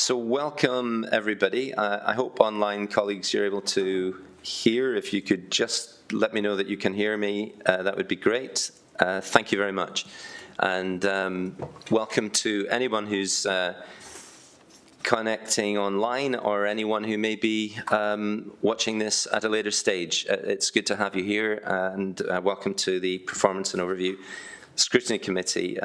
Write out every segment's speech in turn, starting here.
So welcome, everybody. I hope online colleagues you're able to hear. If you could just let me know that you can hear me, that would be great. Thank you very much. And welcome to anyone who's connecting online or anyone who may be watching this at a later stage. It's good to have you here, and welcome to the Performance and Overview Scrutiny Committee.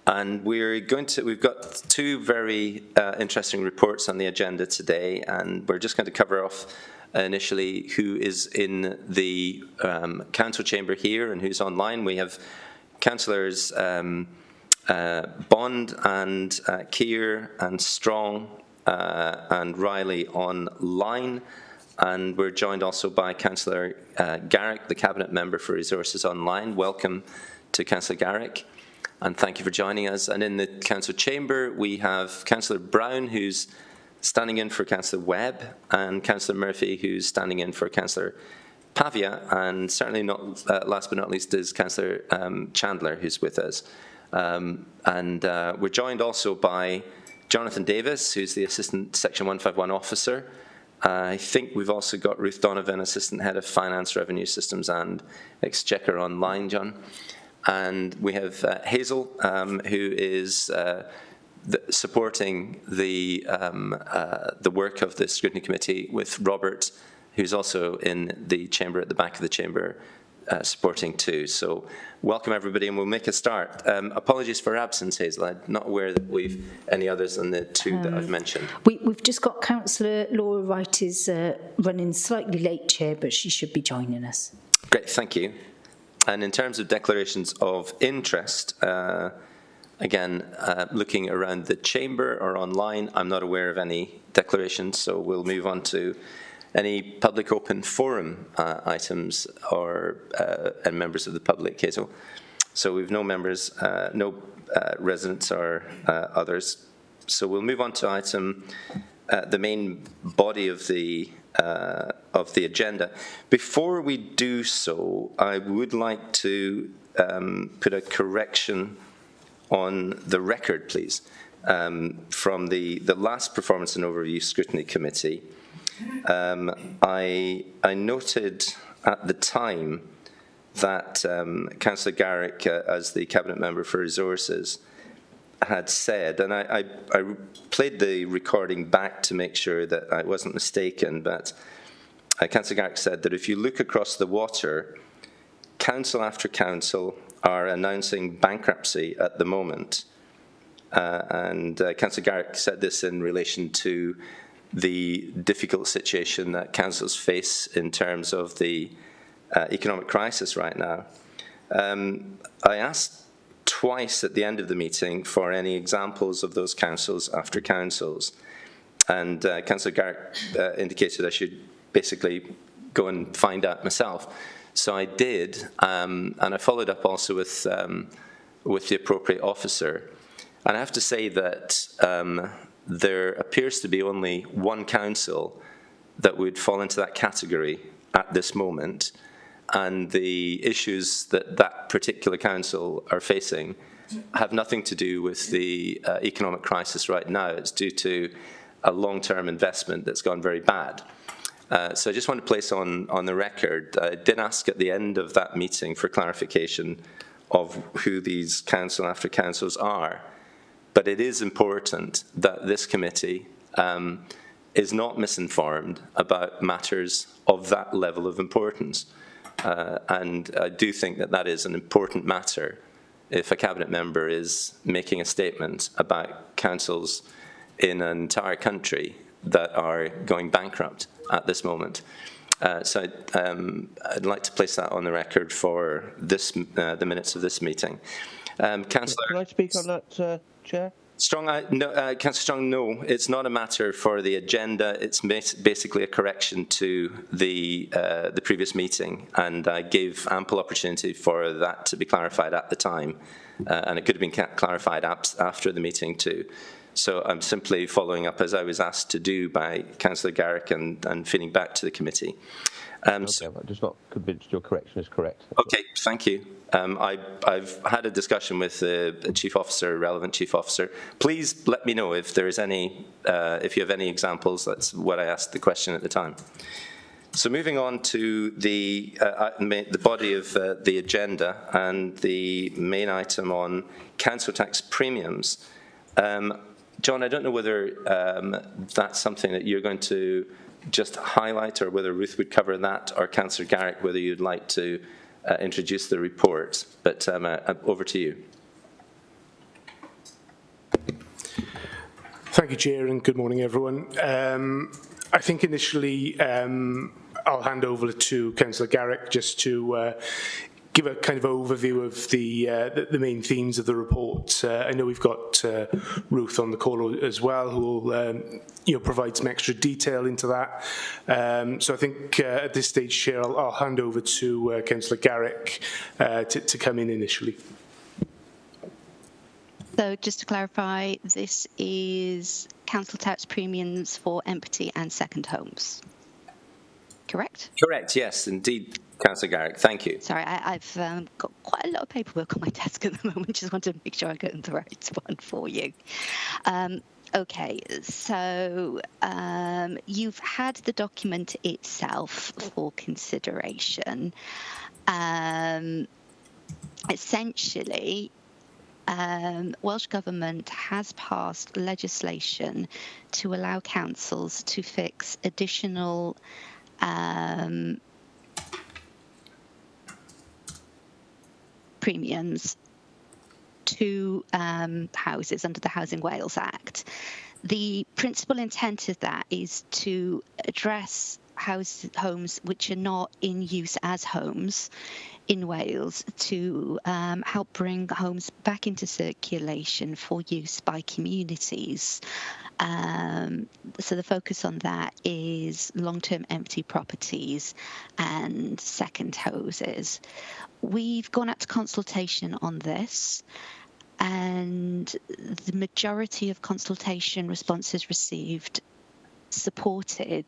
And we've got two very interesting reports on the agenda today, and we're just going to cover off initially who is in the council chamber here and who's online. We have councillors Bond and Keir and Strong and Riley online, and we're joined also by Councillor Garrick, the Cabinet Member for Resources Online. Welcome to Councillor Garrick, and thank you for joining us. And in the council chamber we have Councillor Brown, who's standing in for Councillor Webb, and Councillor Murphy, who's standing in for Councillor Pavia, and certainly not last but not least is Councillor Chandler, who's with us. We're joined also by Jonathan Davis, who's the Assistant Section 151 Officer. I think we've also got Ruth Donovan, Assistant Head of Finance, Revenue Systems and Exchequer online, John. And we have Hazel, who is supporting the work of the Scrutiny Committee, with Robert, who's also in the chamber, at the back of the chamber, supporting too. So welcome everybody, and we'll make a start. Apologies for absence, Hazel. I'm not aware that we've any others than the two that I've mentioned. We've just got Councillor Laura Wright is running slightly late, Chair, but she should be joining us. Great, thank you. And in terms of declarations of interest, again, looking around the chamber or online, I'm not aware of any declarations, so we'll move on to any public open forum items or and members of the public, Hazel. So we've no members, no residents or others. So we'll move on to item, the main body of the agenda. Before we do so, I would like to put a correction on the record, please, from the last Performance and Overview Scrutiny Committee. I noted at the time that Councillor Garrick, as the Cabinet Member for Resources, had said, and I played the recording back to make sure that I wasn't mistaken, but Councillor Garrick said that if you look across the water, council after council are announcing bankruptcy at the moment. And Councillor Garrick said this in relation to the difficult situation that councils face in terms of the economic crisis right now. I asked twice at the end of the meeting for any examples of those councils after councils, and Councillor Garrick indicated I should basically go and find out myself. So I did, and I followed up also with the appropriate officer. And I have to say that there appears to be only one council that would fall into that category at this moment, and the issues that that particular council are facing have nothing to do with the economic crisis right now. It's due to a long-term investment that's gone very bad. So I just want to place on the record, I did ask at the end of that meeting for clarification of who these council after councils are. But it is important that this committee is not misinformed about matters of that level of importance. And I do think that that is an important matter if a Cabinet Member is making a statement about councils in an entire country that are going bankrupt at this moment. So I'd like to place that on the record for this, the minutes of this meeting. Councillor, can I speak on that, Chair? Strong, Councillor Strong, no, it's not a matter for the agenda. It's basically a correction to the previous meeting, and I gave ample opportunity for that to be clarified at the time, and it could have been clarified after the meeting too. So I'm simply following up as I was asked to do by Councillor Garrick and feeding back to the committee. Okay, I'm just not convinced your correction is correct. Okay, thank you. I've had a discussion with the chief officer, relevant chief officer. Please let me know if there is any, if you have any examples. That's what I asked the question at the time. So moving on to the body of the agenda and the main item on council tax premiums. John, I don't know whether that's something that you're going to just highlight, or whether Ruth would cover that, or Councillor Garrick, whether you'd like to introduce the report. But over to you. Thank you, Chair, and good morning, everyone. I think initially I'll hand over to Councillor Garrick just to give a kind of overview of the main themes of the report. I know we've got Ruth on the call as well, who will provide some extra detail into that. So I think at this stage, Chair, I'll hand over to Councillor Garrick to come in initially. So just to clarify, this is council tax premiums for empty and second homes, correct? Correct, yes, indeed, Councillor Garrick, thank you. Sorry, I've got quite a lot of paperwork on my desk at the moment. Just want to make sure I get the right one for you. Okay, so you've had the document itself for consideration. Essentially, Welsh Government has passed legislation to allow councils to fix additional premiums to houses under the Housing Wales Act. The principal intent of that is to address homes which are not in use as homes in Wales, to help bring homes back into circulation for use by communities. So the focus on that is long-term empty properties and second houses. We've gone out to consultation on this, and the majority of consultation responses received supported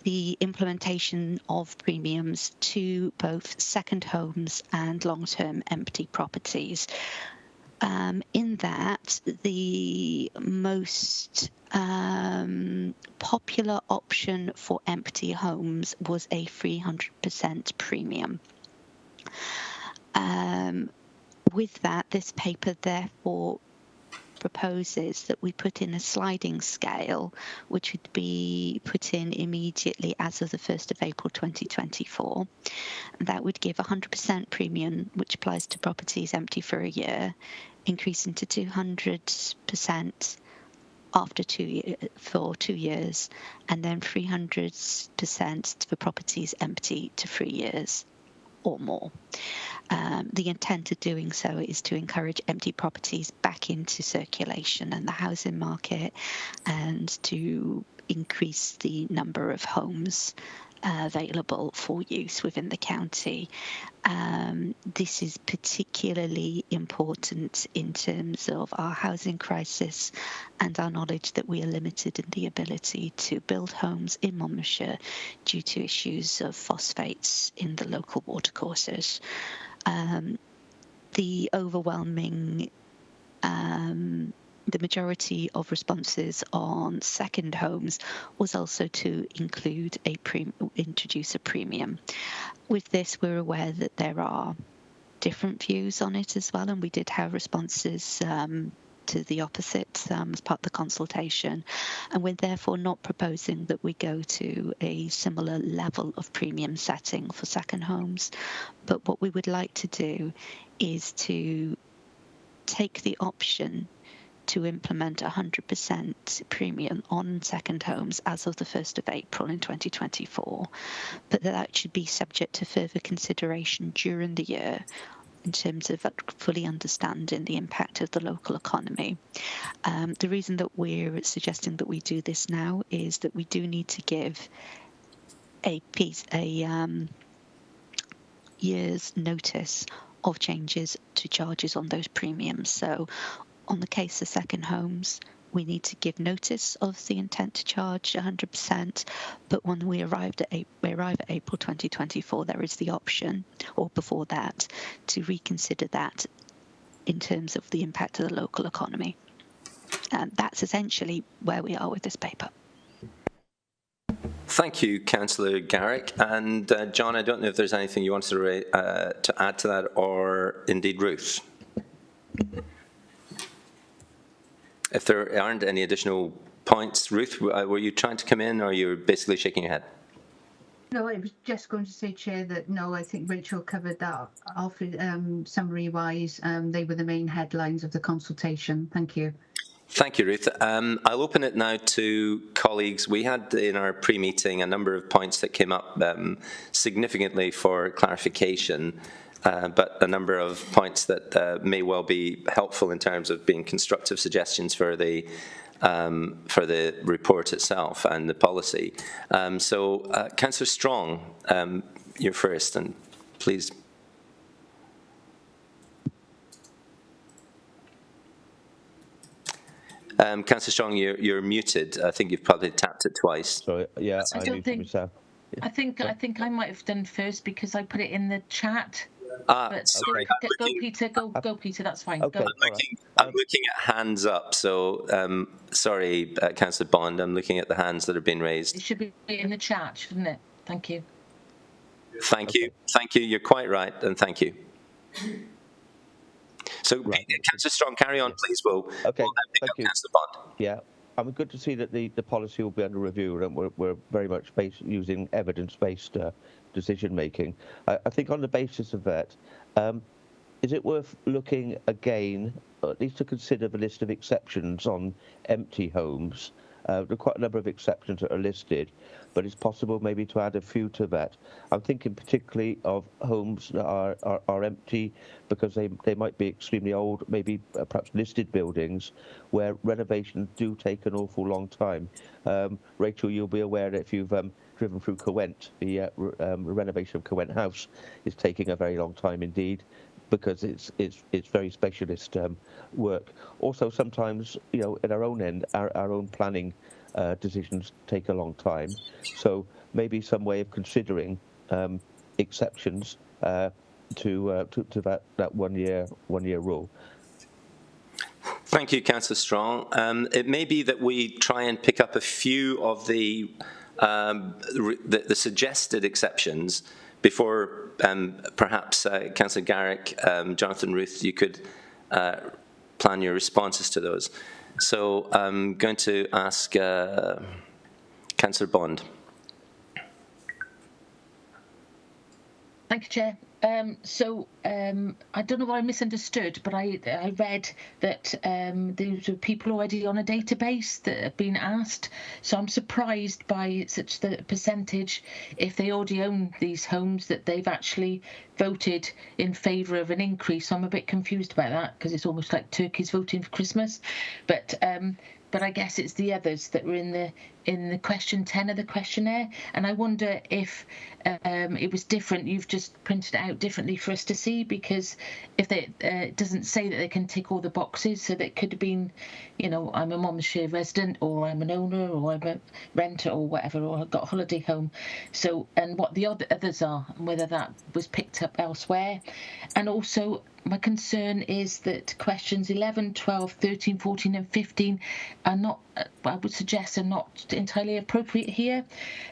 the implementation of premiums to both second homes and long-term empty properties. In that, the most popular option for empty homes was a 300% premium. With that, this paper therefore proposes that we put in a sliding scale, which would be put in immediately as of the 1st of April 2024. That would give 100% premium, which applies to properties empty for a year, increasing to 200% after 2 years, and then 300% for properties empty to 3 years or more. The intent of doing so is to encourage empty properties back into circulation and the housing market, and to increase the number of homes available for use within the county. This is particularly important in terms of our housing crisis and our knowledge that we are limited in the ability to build homes in Monmouthshire due to issues of phosphates in the local watercourses. The overwhelming the majority of responses on second homes was also to include introduce a premium. With this, we're aware that there are different views on it as well, and we did have responses to the opposite as part of the consultation, and we're therefore not proposing that we go to a similar level of premium setting for second homes. But what we would like to do is to take the option to implement 100% premium on second homes as of the 1st of April in 2024, but that should be subject to further consideration during the year in terms of fully understanding the impact of the local economy. The reason that we're suggesting that we do this now is that we do need to give a year's notice of changes to charges on those premiums. So on the case of second homes, we need to give notice of the intent to charge 100%, but when we arrive at April 2024, there is the option, or before that, to reconsider that in terms of the impact of the local economy. That's essentially where we are with this paper. Thank you, Councillor Garrick. And John, I don't know if there's anything you wanted to add to that, or indeed Ruth. If there aren't any additional points, Ruth, were you trying to come in, or you're basically shaking your head? No, I was just going to say, Chair, that no, I think Rachel covered that off summary-wise. They were the main headlines of the consultation. Thank you. Thank you, Ruth. I'll open it now to colleagues. We had in our pre-meeting a number of points that came up significantly for clarification, but a number of points that may well be helpful in terms of being constructive suggestions for the report itself and the policy. Councillor Strong, you're first, and please. Councillor Strong, you're muted. I think you've probably tapped it twice. Sorry, yeah, I don't think. myself. I think I might have done first because I put it in the chat. But sorry. go Peter. Go Peter. That's fine. Okay. Go. I'm looking at hands up. So sorry, Councillor Bond. I'm looking at the hands that have been raised. It should be in the chat, shouldn't it? Thank you. Thank you. Thank you. You're quite right, and thank you. So, right. Councillor Strong, carry on, please. We'll then pick up Councillor Bond. Yeah, I'm good to see that the policy will be under review, and we're very much using evidence-based decision-making. I think on the basis of that, is it worth looking again, or at least to consider the list of exceptions on empty homes? There are quite a number of exceptions that are listed, but it's possible maybe to add a few to that. I'm thinking particularly of homes that are empty because they might be extremely old, maybe perhaps listed buildings where renovations do take an awful long time. Rachel, you'll be aware that if you've driven through Cowent, the renovation of Cowent House is taking a very long time indeed, because it's very specialist work. Also, sometimes, you know, at our own end, our own planning decisions take a long time. So maybe some way of considering exceptions to that one year rule. Thank you, Councillor Strong. It may be that we try and pick up a few of the suggested exceptions before perhaps Councillor Garrick, Jonathan, Ruth, you could plan your responses to those. So I'm going to ask Councillor Bond. Thank you, Chair. I don't know what I misunderstood, but I read that there were people already on a database that have been asked. So I'm surprised by such the percentage, if they already own these homes, that they've actually voted in favour of an increase. So I'm a bit confused about that, because it's almost like turkeys voting for Christmas. But I guess it's the others that were in the question 10 of the questionnaire, and I wonder if it was different. You've just printed it out differently for us to see, because if it doesn't say that they can tick all the boxes, so that could have been, you know, I'm a Monmouthshire resident, or I'm an owner, or I'm a renter, or whatever, or I've got a holiday home. So, and what the others are, and whether that was picked up elsewhere. And also, my concern is that questions 11, 12, 13, 14 and 15 are not, I would suggest, are not entirely appropriate here.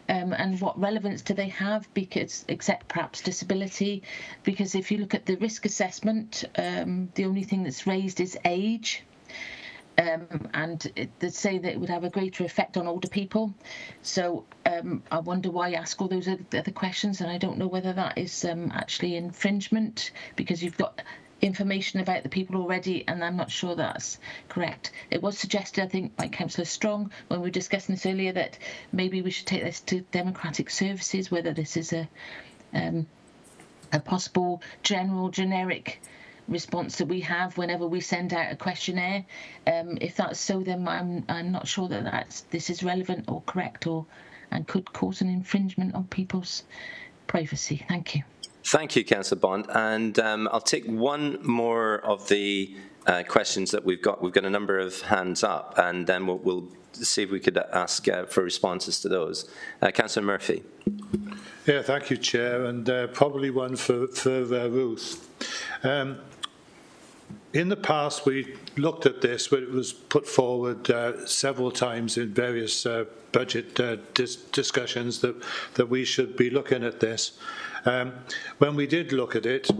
And what relevance do they have, because, except perhaps disability? Because if you look at the risk assessment, the only thing that's raised is age. And they say that it would have a greater effect on older people. So I wonder why ask all those other questions, and I don't know whether that is actually infringement, because you've got information about the people already, and I'm not sure that's correct. It was suggested, I think, by Councillor Strong when we were discussing this earlier, that maybe we should take this to Democratic Services, whether this is a possible generic response that we have whenever we send out a questionnaire. If that's so, then I'm not sure that this is relevant or correct, and could cause an infringement on people's privacy. Thank you. Thank you, Councillor Bond. And I'll take one more of the questions that we've got. We've got a number of hands up, and then we'll see if we could ask for responses to those. Councillor Murphy. Yeah, thank you, Chair, and probably one for Ruth. In the past, we looked at this, but it was put forward several times in various budget discussions that we should be looking at this. When we did look at it,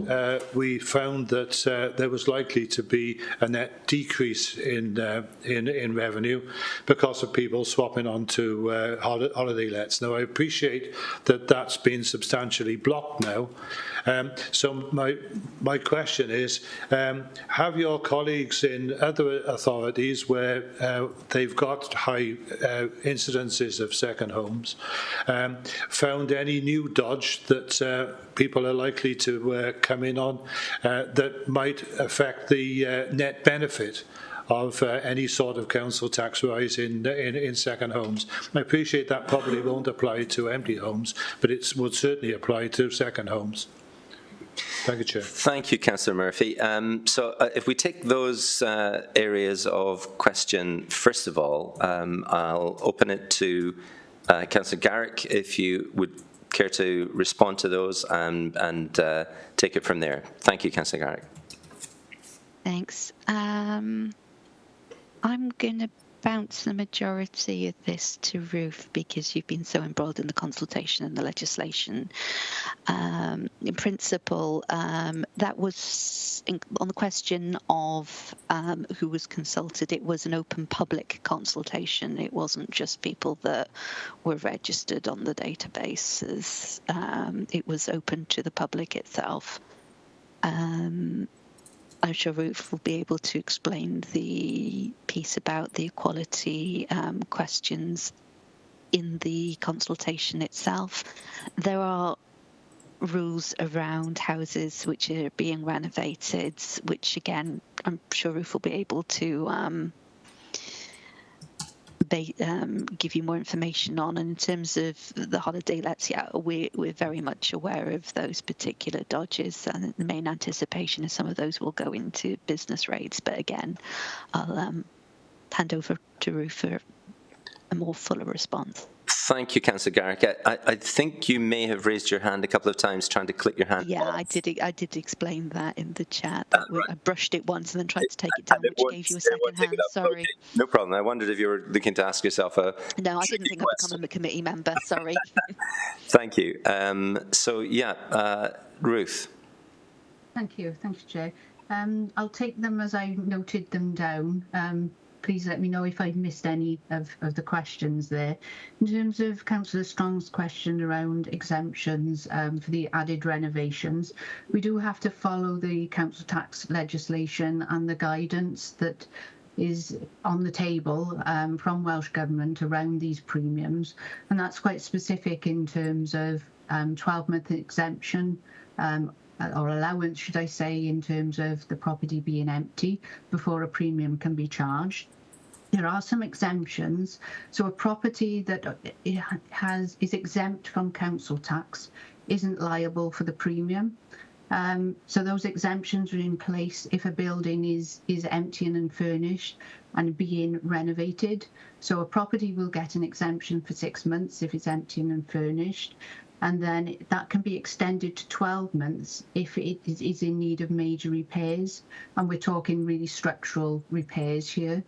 we found that there was likely to be a net decrease in revenue because of people swapping onto holiday lets. Now, I appreciate that that's been substantially blocked now. So my question is, have your colleagues in other authorities where they've got high incidences of second homes found any new dodge that people are likely to come in on that might affect the net benefit of any sort of council tax rise in second homes? I appreciate that probably won't apply to empty homes, but it would certainly apply to second homes. Thank you, Chair. Thank you, Councillor Murphy. So if we take those areas of question, first of all, I'll open it to Councillor Garrick, if you would care to respond to those and take it from there. Thank you, Councillor Garrick. Thanks. I'm going to bounce the majority of this to Ruth because you've been so embroiled in the consultation and the legislation. In principle, that was on the question of who was consulted. It was an open public consultation. It wasn't just people that were registered on the databases. It was open to the public itself. I'm sure Ruth will be able to explain the piece about the equality questions in the consultation itself. There are rules around houses which are being renovated, which again, I'm sure Ruth will be able to give you more information on. And in terms of the holiday lets, yeah, we're very much aware of those particular dodges, and the main anticipation is some of those will go into business rates. But again, I'll hand over to Ruth for a more fuller response. Thank you, Councillor Garrick. I think you may have raised your hand a couple of times trying to click your hand. Yeah, I did explain that in the chat. I brushed it once and then tried to take it down, which gave you a second hand. Sorry. Okay. No problem. I wondered if you were looking to ask yourself a No, I didn't think I'd become a committee member. Sorry. Thank you. So, yeah, Ruth. Thank you, Chair. I'll take them as I noted them down. Please let me know if I've missed any of the questions there. In terms of Councillor Strong's question around exemptions for the added renovations, we do have to follow the council tax legislation and the guidance that is on the table from Welsh Government around these premiums, and that's quite specific in terms of 12-month exemption or allowance, should I say, in terms of the property being empty before a premium can be charged. There are some exemptions. So a property that is exempt from council tax isn't liable for the premium. So those exemptions are in place if a building is empty and unfurnished and being renovated. So a property will get an exemption for 6 months if it's empty and unfurnished. And then that can be extended to 12 months if it is in need of major repairs. And we're talking really structural repairs here.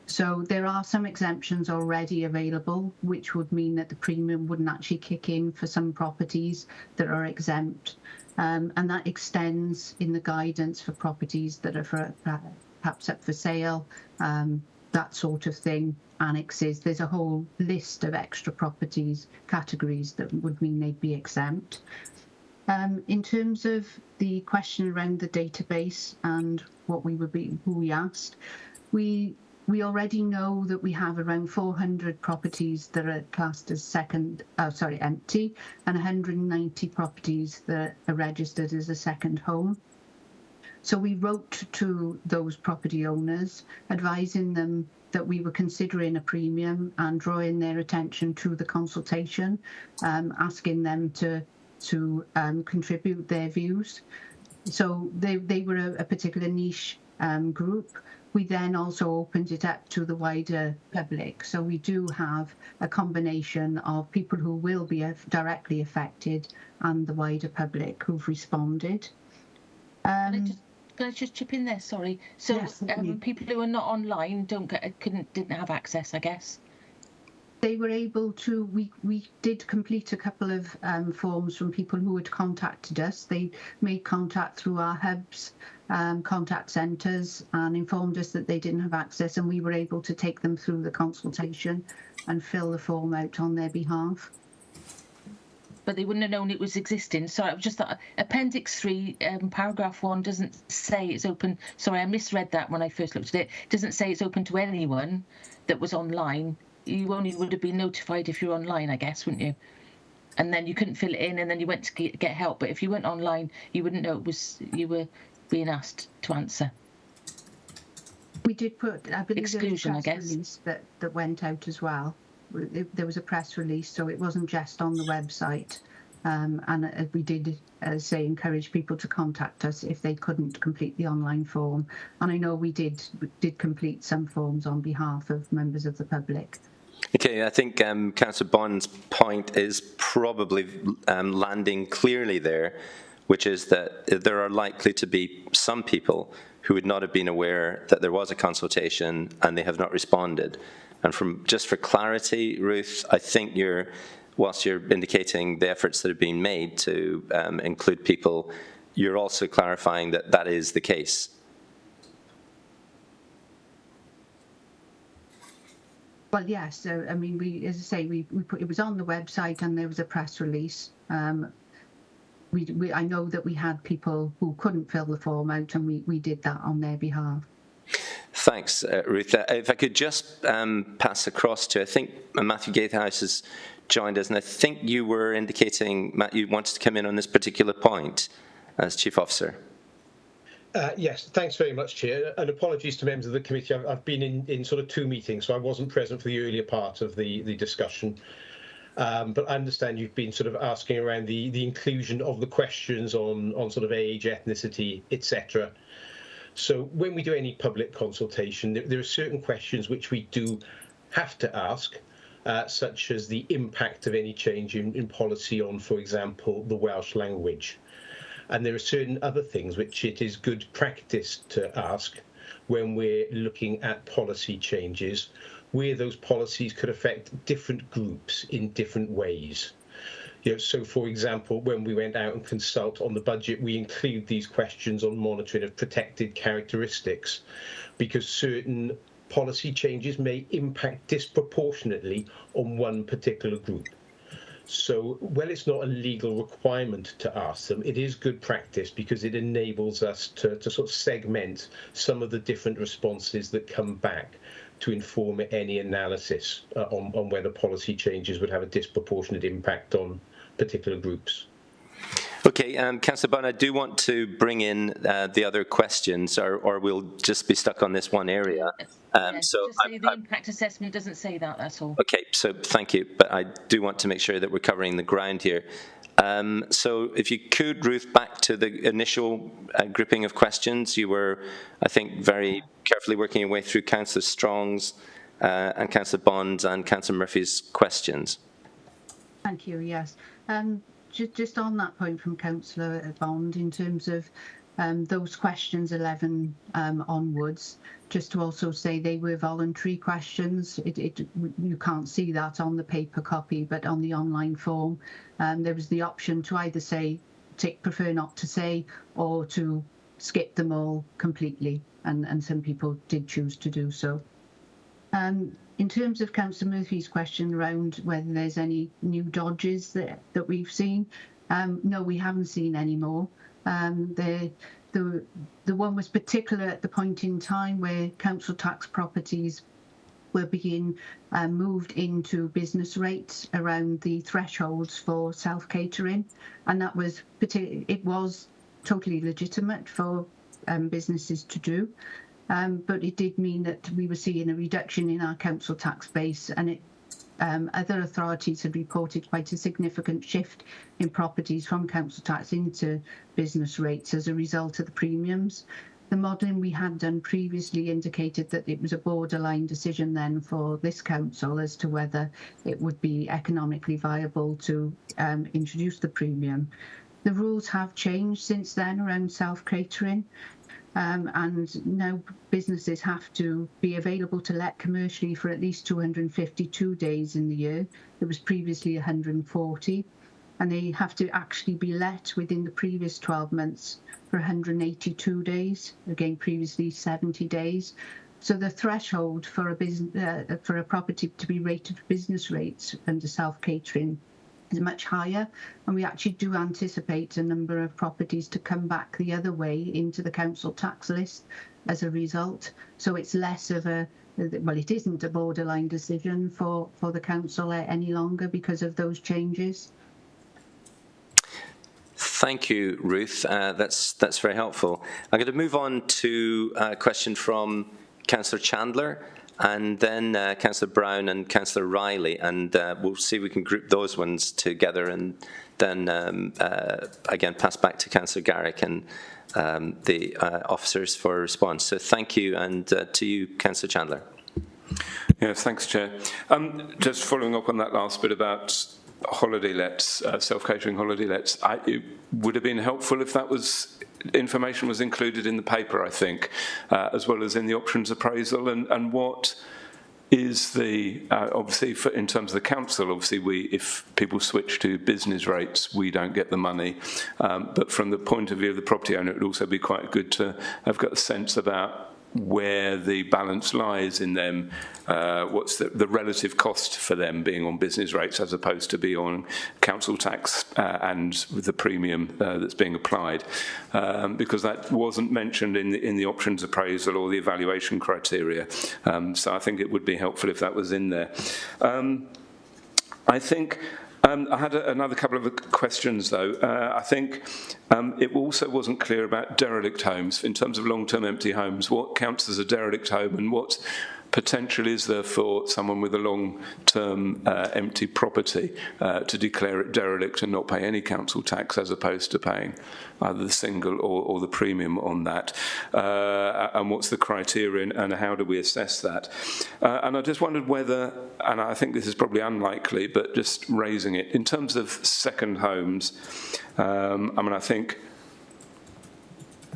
So there are some exemptions already available, which would mean that the premium wouldn't actually kick in for some properties that are exempt. And that extends in the guidance for properties that are perhaps up for sale, that sort of thing, annexes. There's a whole list of extra properties categories that would mean they'd be exempt. In terms of the question around the database and what who we asked, we already know that we have around 400 properties that are classed as empty, and 190 properties that are registered as a second home. So we wrote to those property owners, advising them that we were considering a premium and drawing their attention to the consultation, asking them to contribute their views. So they were a particular niche group. We then also opened it up to the wider public. So we do have a combination of people who will be directly affected and the wider public who've responded. Can I just chip in there? Sorry. So yes, people who are not online didn't have access, I guess. They were able to. We did complete a couple of forms from people who had contacted us. They made contact through our hubs, contact centres, and informed us that they didn't have access, and we were able to take them through the consultation and fill the form out on their behalf. But they wouldn't have known it was existing. Sorry, I was just thought Appendix 3, paragraph 1 doesn't say it's open. Sorry, I misread that when I first looked at it. It doesn't say it's open to anyone that was online. You only would have been notified if you're online, I guess, wouldn't you? And then you couldn't fill it in, and then you went to get help. But if you weren't online, you wouldn't know you were being asked to answer. We did put, I believe, exclusion, there was a press release that went out as well. There was a press release, so it wasn't just on the website. And we did, say, encourage people to contact us if they couldn't complete the online form. And I know we did complete some forms on behalf of members of the public. Okay, I think Councillor Bond's point is probably landing clearly there, which is that there are likely to be some people who would not have been aware that there was a consultation and they have not responded. And just for clarity, Ruth, I think whilst you're indicating the efforts that have been made to include people, you're also clarifying that that is the case. Well, yes. So, I mean, as I say, we put it was on the website and there was a press release. I know that we had people who couldn't fill the form out, and we did that on their behalf. Thanks, Ruth. If I could just pass across to, I think Matthew Gatehouse has joined us, and I think you were indicating, Matt, you wanted to come in on this particular point as Chief Officer. Yes, thanks very much, Chair, and apologies to members of the committee. I've been in sort of 2 meetings, so I wasn't present for the earlier part of the discussion. But I understand you've been sort of asking around the inclusion of the questions on sort of age, ethnicity, etc. So when we do any public consultation, there are certain questions which we do have to ask, such as the impact of any change in policy on, for example, the Welsh language. And there are certain other things which it is good practice to ask when we're looking at policy changes, where those policies could affect different groups in different ways. So, for example, when we went out and consult on the budget, we include these questions on monitoring of protected characteristics, because certain policy changes may impact disproportionately on one particular group. So, well, it's not a legal requirement to ask them. It is good practice because it enables us to sort of segment some of the different responses that come back to inform any analysis on whether policy changes would have a disproportionate impact on particular groups. Okay, Councillor Byrne, I do want to bring in the other questions, or we'll just be stuck on this one area. So just say the impact assessment doesn't say that, that's all. Okay, so thank you, but I do want to make sure that we're covering the ground here. So if you could, Ruth, back to the initial grouping of questions. You were, I think, very carefully working your way through Councillor Strong's and Councillor Bond's and Councillor Murphy's questions. Thank you, yes. Just on that point from Councillor Bond, in terms of those questions 11 onwards, just to also say they were voluntary questions. You can't see that on the paper copy, but on the online form, there was the option to either say, prefer not to say, or to skip them all completely, and some people did choose to do so. In terms of Councillor Murphy's question around whether there's any new dodges that we've seen, no, we haven't seen any more. The one was particular at the point in time where council tax properties were being moved into business rates around the thresholds for self-catering, and that was it was totally legitimate for businesses to do. But it did mean that we were seeing a reduction in our council tax base, and other authorities had reported quite a significant shift in properties from council tax into business rates as a result of the premiums. the modelling we had done previously indicated that it was a borderline decision then for this council as to whether it would be economically viable to introduce the premium. The rules have changed since then around self-catering. And now businesses have to be available to let commercially for at least 252 days in the year. It was previously 140, and they have to actually be let within the previous 12 months for 182 days, again previously 70 days. So the threshold for a property to be rated for business rates under self-catering is much higher, and we actually do anticipate a number of properties to come back the other way into the council tax list as a result. So it's less of a, well, it isn't a borderline decision for the council any longer because of those changes. Thank you, Ruth. That's very helpful. I'm going to move on to a question from Councillor Chandler, and then Councillor Brown and Councillor Riley, and we'll see if we can group those ones together, and then again pass back to Councillor Garrick and the officers for a response. So thank you, and to you, Councillor Chandler. Yes, thanks, Chair. Just following up on that last bit about holiday lets, self-catering holiday lets, it would have been helpful if that was information was included in the paper, I think, as well as in the options appraisal, and what is the, obviously in terms of the council, obviously if people switch to business rates, we don't get the money, but from the point of view of the property owner, it would also be quite good to have got a sense about where the balance lies in them, what's the relative cost for them being on business rates as opposed to be on council tax and with the premium that's being applied, because that wasn't mentioned in the options appraisal or the evaluation criteria. So I think it would be helpful if that was in there. I think I had another couple of questions, though. I think it also wasn't clear about derelict homes. In terms of long-term empty homes, what counts as a derelict home, and what potential is there for someone with a long-term empty property to declare it derelict and not pay any council tax, as opposed to paying either the single or the premium on that? And what's the criterion, and how do we assess that? And I just wondered whether, and I think this is probably unlikely, but just raising it, in terms of second homes, I mean, I think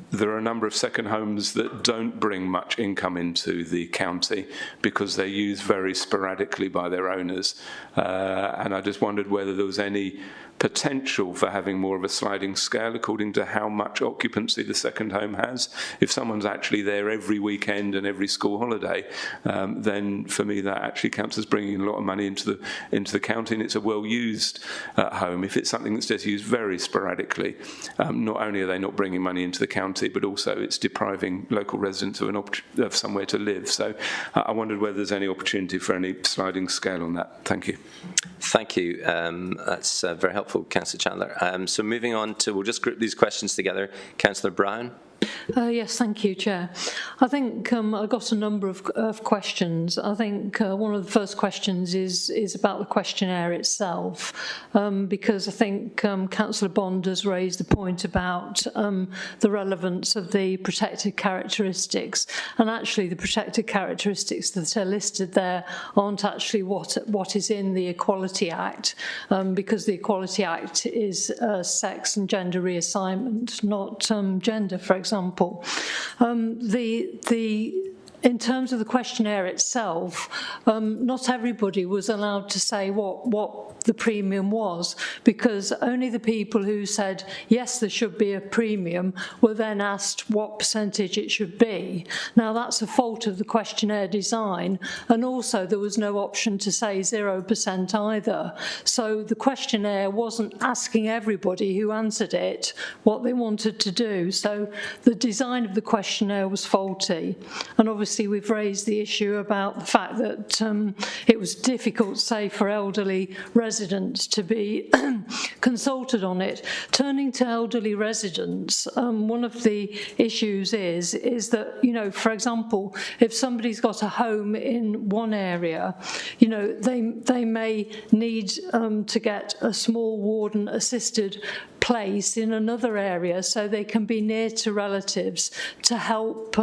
there are a number of second homes that don't bring much income into the county because they're used very sporadically by their owners. And I just wondered whether there was any potential for having more of a sliding scale according to how much occupancy the second home has. If someone's actually there every weekend and every school holiday, then for me that actually counts as bringing a lot of money into the county, and it's a well-used home. If it's something that's just used very sporadically, not only are they not bringing money into the county, but also it's depriving local residents of somewhere to live. So I wondered whether there's any opportunity for any sliding scale on that. Thank you. Thank you. That's very helpful, Councillor Chandler. So moving on to, we'll just group these questions together. Councillor Brown. Yes, thank you, Chair. I think I got a number of questions. I think one of the first questions is about the questionnaire itself, because I think Councillor Bond has raised the point about the relevance of the protected characteristics, and actually the protected characteristics that are listed there aren't actually what is in the Equality Act, because the Equality Act is sex and gender reassignment, not gender, for example. In terms of the questionnaire itself, not everybody was allowed to say what the premium was, because only the people who said, yes, there should be a premium, were then asked what percentage it should be. Now, that's a fault of the questionnaire design, and also there was no option to say 0% either. So the questionnaire wasn't asking everybody who answered it what they wanted to do. So the design of the questionnaire was faulty, and obviously we've raised the issue about the fact that it was difficult, say, for elderly residents to be consulted on it. Turning to elderly residents, one of the issues is that, you know, for example, if somebody's got a home in one area, you know, they may need to get a small warden-assisted place in another area so they can be near to relatives to help,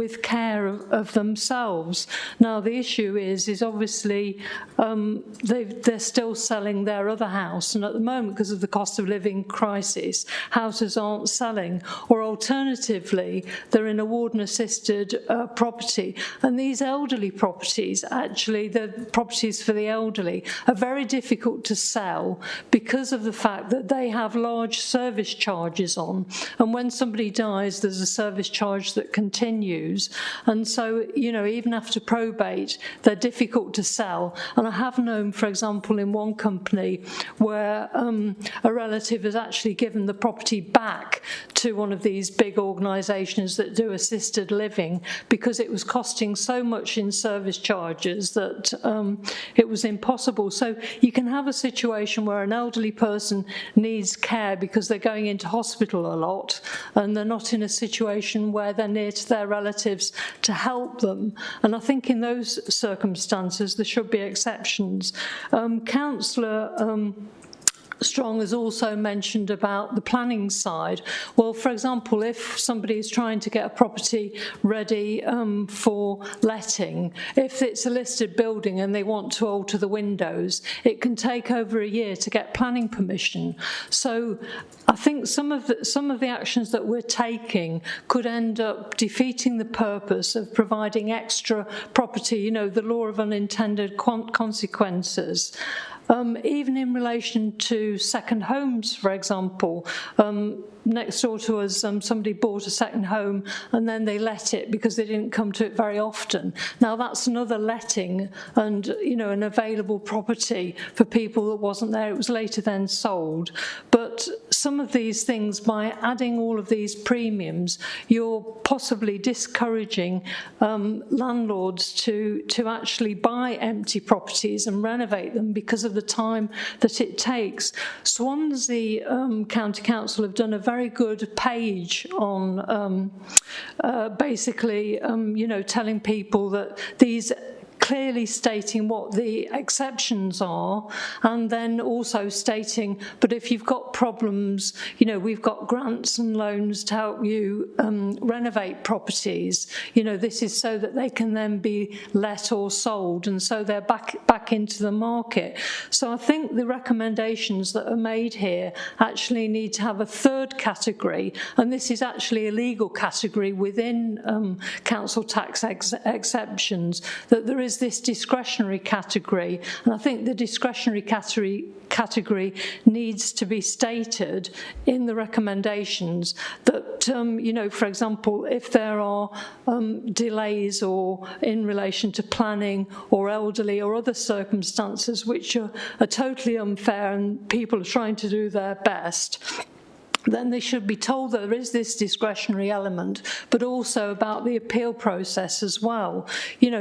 with care of themselves. Now, the issue is obviously they're still selling their other house, and at the moment, because of the cost of living crisis, houses aren't selling, or alternatively, they're in a warden-assisted property, and these elderly properties, actually, the properties for the elderly, are very difficult to sell because of the fact that they have large service charges on, and when somebody dies, there's a service charge that continues, and so, even after probate, they're difficult to sell. And I have known, for example, in one company where a relative has actually given the property back to one of these big organisations that do assisted living because it was costing so much in service charges that it was impossible. So you can have a situation where an elderly person needs care because they're going into hospital a lot and they're not in a situation where they're near to their relatives to help them. And I think in those circumstances there should be exceptions. Councillor Strong has also mentioned about the planning side. Well, for example, if somebody is trying to get a property ready for letting, if it's a listed building and they want to alter the windows, it can take over a year to get planning permission. So I think some of the actions that we're taking could end up defeating the purpose of providing extra property, the law of unintended consequences. Even in relation to second homes, for example, next door to us, somebody bought a second home and then they let it because they didn't come to it very often. Now that's another letting and, an available property for people that wasn't there. It was later then sold. But some of these things, by adding all of these premiums, you're possibly discouraging landlords to actually buy empty properties and renovate them because of the time that it takes. Swansea County Council have done a very good page on basically, telling people that these clearly stating what the exceptions are, and then also stating, but if you've got problems, we've got grants and loans to help you renovate properties. This is so that they can then be let or sold, and so they're back into the market. So I think the recommendations that are made here actually need to have a third category, and this is actually a legal category within council tax exceptions, that there is this discretionary category, and I think the discretionary category needs to be stated in the recommendations that, for example, if there are delays or in relation to planning or elderly or other circumstances which are totally unfair and people are trying to do their best, then they should be told that there is this discretionary element, but also about the appeal process as well,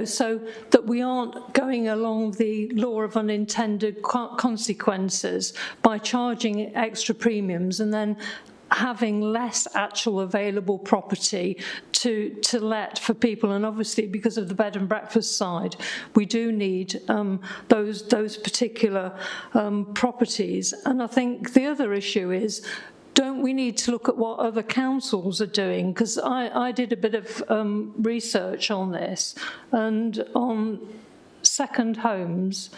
so that we aren't going along the law of unintended consequences by charging extra premiums and then having less actual available property to let for people. And obviously, because of the bed and breakfast side, we do need those particular properties. And I think the other issue is, don't we need to look at what other councils are doing? Because I did a bit of research on this, and on second homes,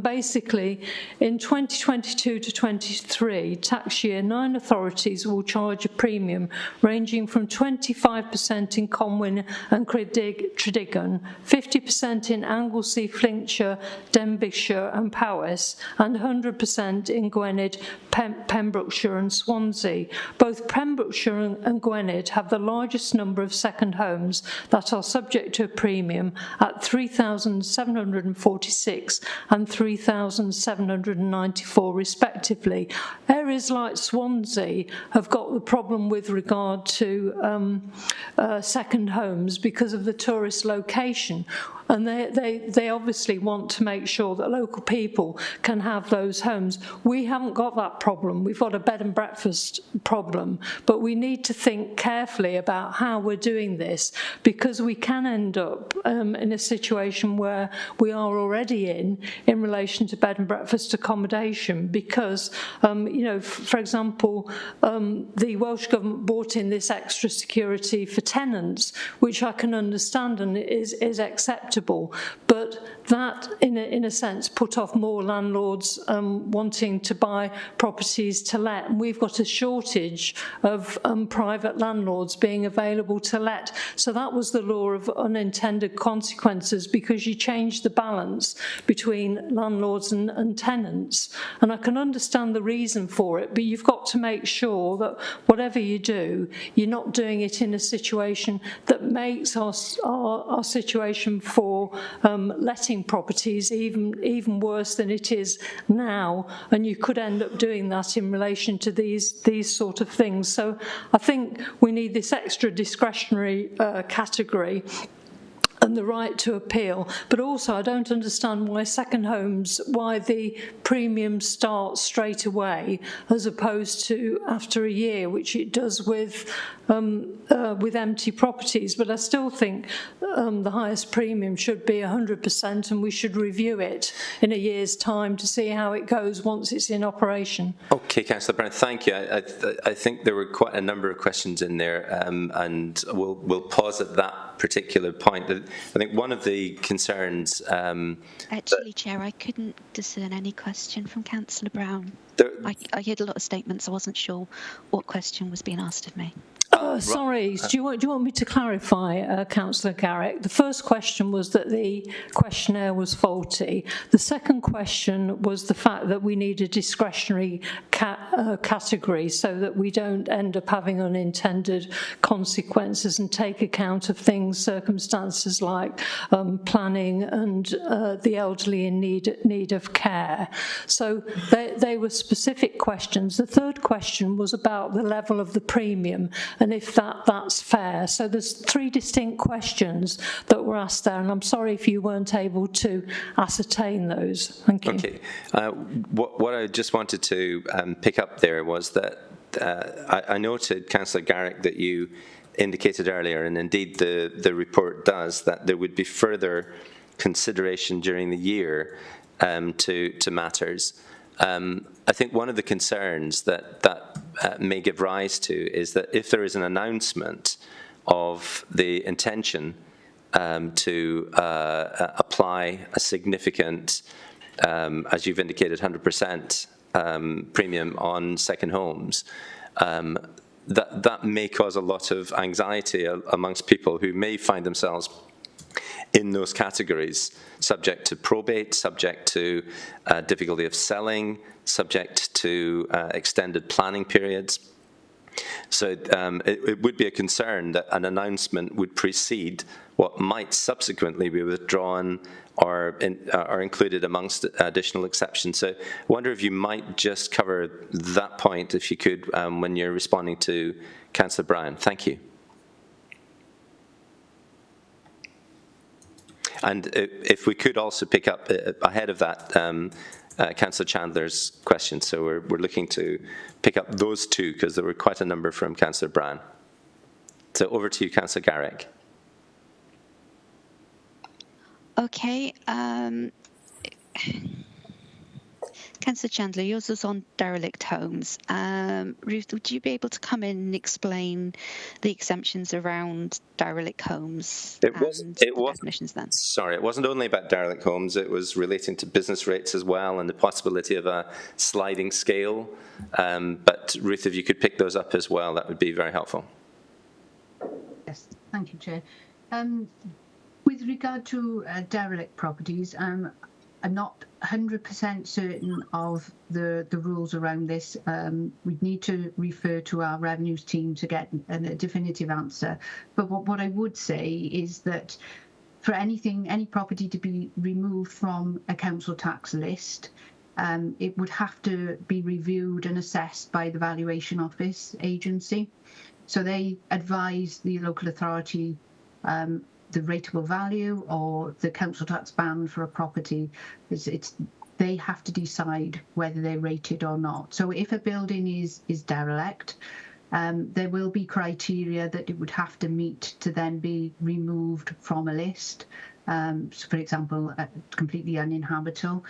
basically in 2022 to 23 tax year, 9 authorities will charge a premium ranging from 25% in Conwy and Trediggan, 50% in Anglesey, Flintshire, Denbighshire and Powys, and 100% in Gwynedd, Pembrokeshire and Swansea. Both Pembrokeshire and Gwynedd have the largest number of second homes that are subject to a premium at 3,746 and 3,794 respectively. Areas like Swansea have got the problem with regard to second homes because of the tourist location. And they obviously want to make sure that local people can have those homes. We haven't got that problem. We've got a bed and breakfast problem, but we need to think carefully about how we're doing this, because we can end up in a situation where we are already in relation to bed and breakfast accommodation, because, for example, the Welsh Government brought in this extra security for tenants, which I can understand and is acceptable, but that, in a sense, put off more landlords wanting to buy properties to let. And we've got a shortage of private landlords being available to let. So that was the law of unintended consequences, because you changed the balance between landlords and tenants. And I can understand the reason for it, but you've got to make sure that whatever you do, you're not doing it in a situation that makes our situation for letting properties even worse than it is now, and you could end up doing that in relation to these sort of things. So I think we need this extra discretionary category and the right to appeal. But also I don't understand why second homes, why the premium starts straight away as opposed to after a year, which it does with empty properties. But I still think the highest premium should be 100%, and we should review it in a year's time to see how it goes once it's in operation. Okay, Councillor Brown, thank you. I think there were quite a number of questions in there, and we'll pause at that particular point. I think one of the concerns... Actually, Chair, I couldn't discern any question from Councillor Brown. I heard a lot of statements. I wasn't sure what question was being asked of me. Sorry, do you want me to clarify, Councillor Garrick? The first question was that the questionnaire was faulty. The second question was the fact that we need a discretionary category so that we don't end up having unintended consequences and take account of things, circumstances like planning and the elderly in need of care. So they were specific questions. The third question was about the level of the premium and if that's fair. So there's three distinct questions that were asked there, and I'm sorry if you weren't able to ascertain those. Thank you. Okay. What I just wanted to pick up there was that I noted, Councillor Garrick, that you indicated earlier, and indeed the report does, that there would be further consideration during the year to matters. I think one of the concerns that may give rise to is that if there is an announcement of the intention to apply a significant, as you've indicated, 100% premium on second homes, that may cause a lot of anxiety amongst people who may find themselves in those categories, subject to probate, subject to difficulty of selling, subject to extended planning periods. So it would be a concern that an announcement would precede what might subsequently be withdrawn or included amongst additional exceptions. So I wonder if you might just cover that point, if you could, when you're responding to Councillor Brown. Thank you. And if we could also pick up ahead of that Councillor Chandler's question, so we're looking to pick up those two because there were quite a number from Councillor Brown. So over to you, Councillor Garrick. Okay. Councillor Chandler, yours was on derelict homes. Ruth, would you be able to come in and explain the exemptions around derelict homes and definitions then? Sorry, it wasn't only about derelict homes, it was relating to business rates as well and the possibility of a sliding scale. But Ruth, if you could pick those up as well, that would be very helpful. Yes, thank you, Chair. With regard to derelict properties, I'm not 100% certain of the rules around this. We'd need to refer to our revenues team to get a definitive answer. But what I would say is that for any property to be removed from a council tax list, it would have to be reviewed and assessed by the Valuation Office agency. So they advise the local authority the rateable value or the council tax band for a property. They have to decide whether they're rated or not. So if a building is derelict, there will be criteria that it would have to meet to then be removed from a list. So for example, completely uninhabitable.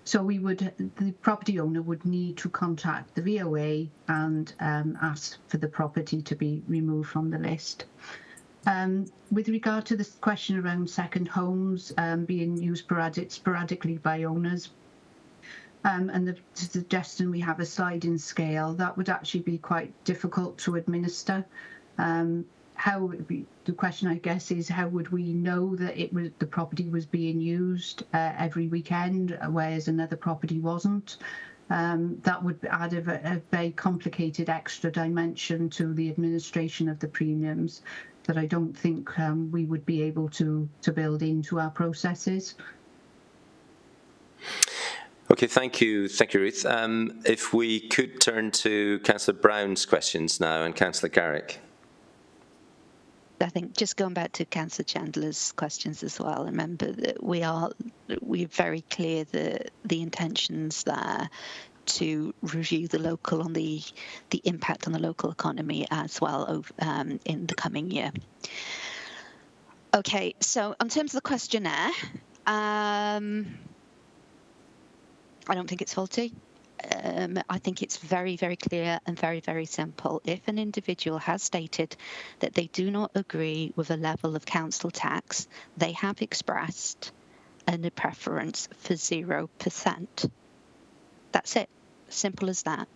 So the property owner would need to contact the VOA and ask for the property to be removed from the list. With regard to this question around second homes being used sporadically by owners, and the suggestion we have a sliding scale, that would actually be quite difficult to administer. The question, I guess, is how would we know that the property was being used every weekend, whereas another property wasn't? That would add a very complicated extra dimension to the administration of the premiums that I don't think we would be able to build into our processes. Okay, thank you, Ruth. If we could turn to Councillor Brown's questions now and Councillor Garrick. I think just going back to Councillor Chandler's questions as well, remember that we're very clear that the intentions there to review the local on the impact on the local economy as well in the coming year. Okay, so in terms of the questionnaire, I don't think it's faulty. I think it's very, very clear and very, very simple. If an individual has stated that they do not agree with a level of council tax, they have expressed a preference for 0%. That's it. Simple as that.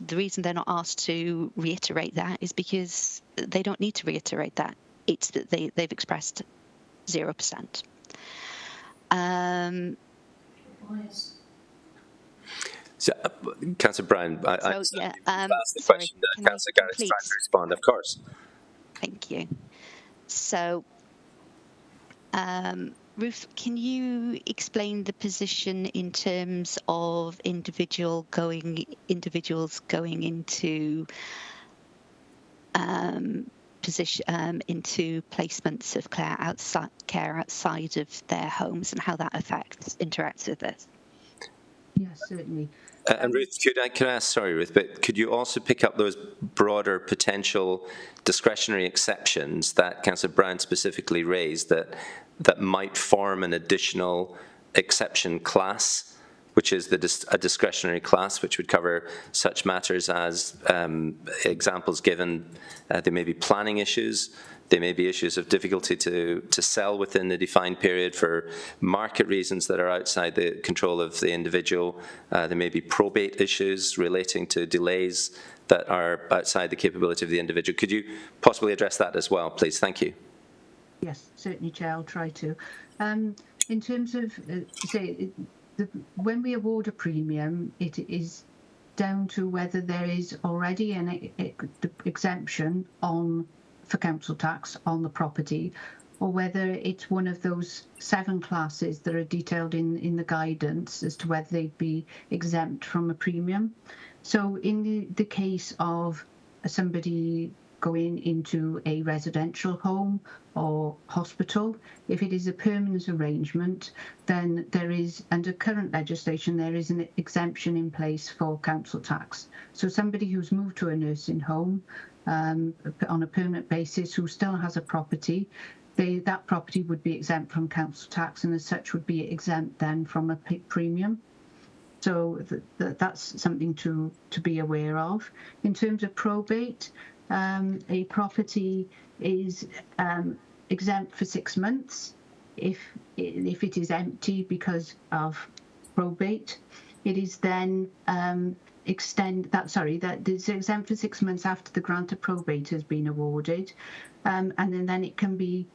The reason they're not asked to reiterate that is because they don't need to reiterate that. It's that they've expressed 0%. So, Councillor Brown, asked the question that Councillor Garrett's trying to respond, of course. Thank you. So, Ruth, can you explain the position in terms of individuals going into into placements of care outside of their homes and how that interacts with this? Yes, certainly. And Ruth, could I ask, sorry, Ruth, but could you also pick up those broader potential discretionary exceptions that Councillor Brown specifically raised that might form an additional exception class, which is a discretionary class, which would cover such matters as examples given. There may be planning issues. There may be issues of difficulty to sell within the defined period for market reasons that are outside the control of the individual. There may be probate issues relating to delays that are outside the capability of the individual. Could you possibly address that as well, please? Thank you. Yes, certainly, Chair. I'll try to. In terms of, when we award a premium, it is down to whether there is already an exemption for council tax on the property, or whether it's one of those 7 classes that are detailed in the guidance as to whether they'd be exempt from a premium. So in the case of somebody going into a residential home or hospital, if it is a permanent arrangement, then there is, under current legislation, there is an exemption in place for council tax. So somebody who's moved to a nursing home on a permanent basis who still has a property, that property would be exempt from council tax and as such would be exempt then from a premium. So that's something to be aware of. In terms of probate, a property is exempt for 6 months if it is empty because of probate. It is then that is exempt for 6 months after the grant of probate has been awarded, and then it can be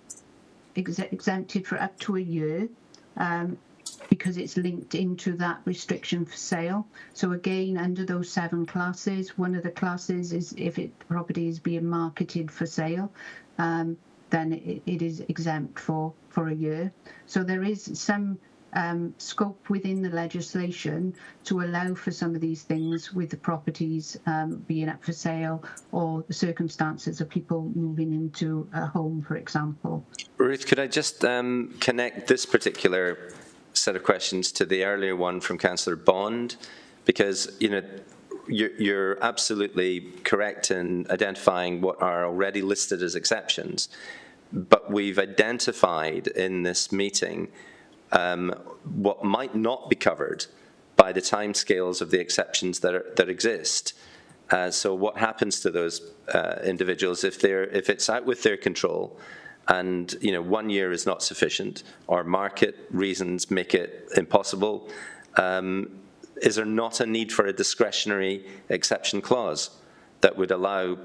exempted for up to a year because it's linked into that restriction for sale. So again, under those 7 classes, one of the classes is if the property is being marketed for sale, then it is exempt for a year. So there is some scope within the legislation to allow for some of these things with the properties being up for sale or the circumstances of people moving into a home, for example. Ruth, could I just connect this particular set of questions to the earlier one from Councillor Bond? Because, you're absolutely correct in identifying what are already listed as exceptions. but we've identified in this meeting what might not be covered by the timescales of the exceptions that exist. So what happens to those individuals if it's out with their control, and 1 year is not sufficient, or market reasons make it impossible? Is there not a need for a discretionary exception clause that would allow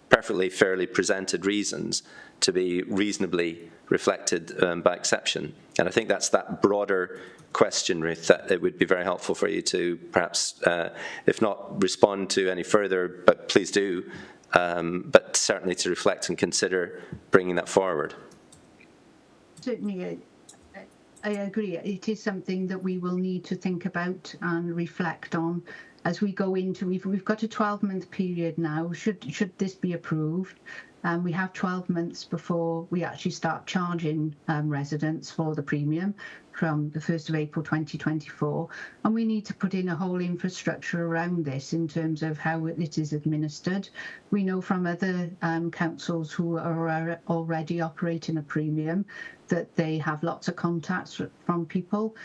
perfectly fairly presented reasons to be reasonably reflected by exception? And I think that's that broader question, Ruth, that it would be very helpful for you to perhaps, if not respond to any further, but please do, but certainly to reflect and consider bringing that forward. Certainly, I agree. It is something that we will need to think about and reflect on as we go into. We've got a 12-month period now. Should this be approved, we have 12 months before we actually start charging residents for the premium from the 1st of April 2024, and we need to put in a whole infrastructure around this in terms of how it is administered. We know from other councils who are already operating a premium that they have lots of contacts from people,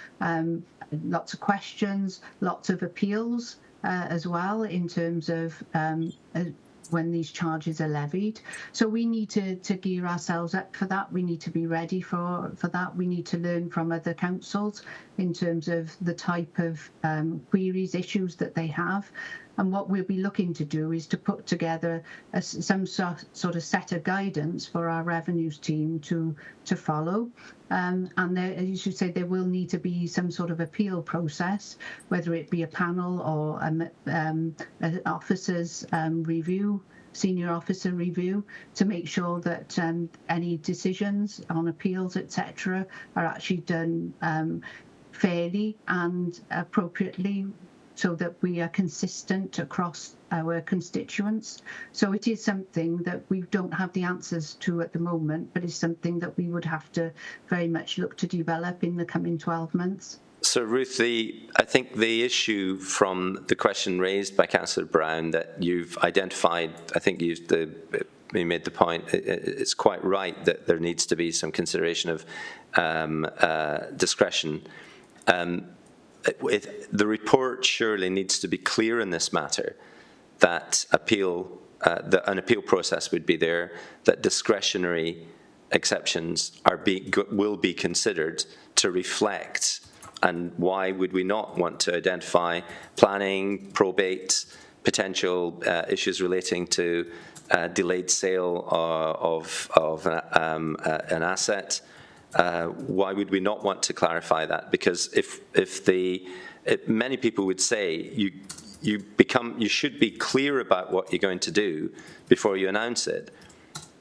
lots of questions, lots of appeals as well in terms of when these charges are levied. So we need to gear ourselves up for that. We need to be ready for that. We need to learn from other councils in terms of the type of queries, issues that they have. And what we'll be looking to do is to put together some sort of set of guidance for our revenues team to follow. And there, as you say, there will need to be some sort of appeal process, whether it be a panel or an officer's review, senior officer review, to make sure that any decisions on appeals, etc., are actually done fairly and appropriately, so that we are consistent across our constituents. So it is something that we don't have the answers to at the moment, but it's something that we would have to very much look to develop in the coming 12 months. So Ruth, I think the issue from the question raised by Councillor Brown that you've identified, I think you made the point, it's quite right that there needs to be some consideration of discretion. The report surely needs to be clear in this matter that an appeal process would be there, that discretionary exceptions will be considered to reflect. And why would we not want to identify planning, probate, potential issues relating to delayed sale of an asset? Why would we not want to clarify that? Because many people would say you should be clear about what you're going to do before you announce it.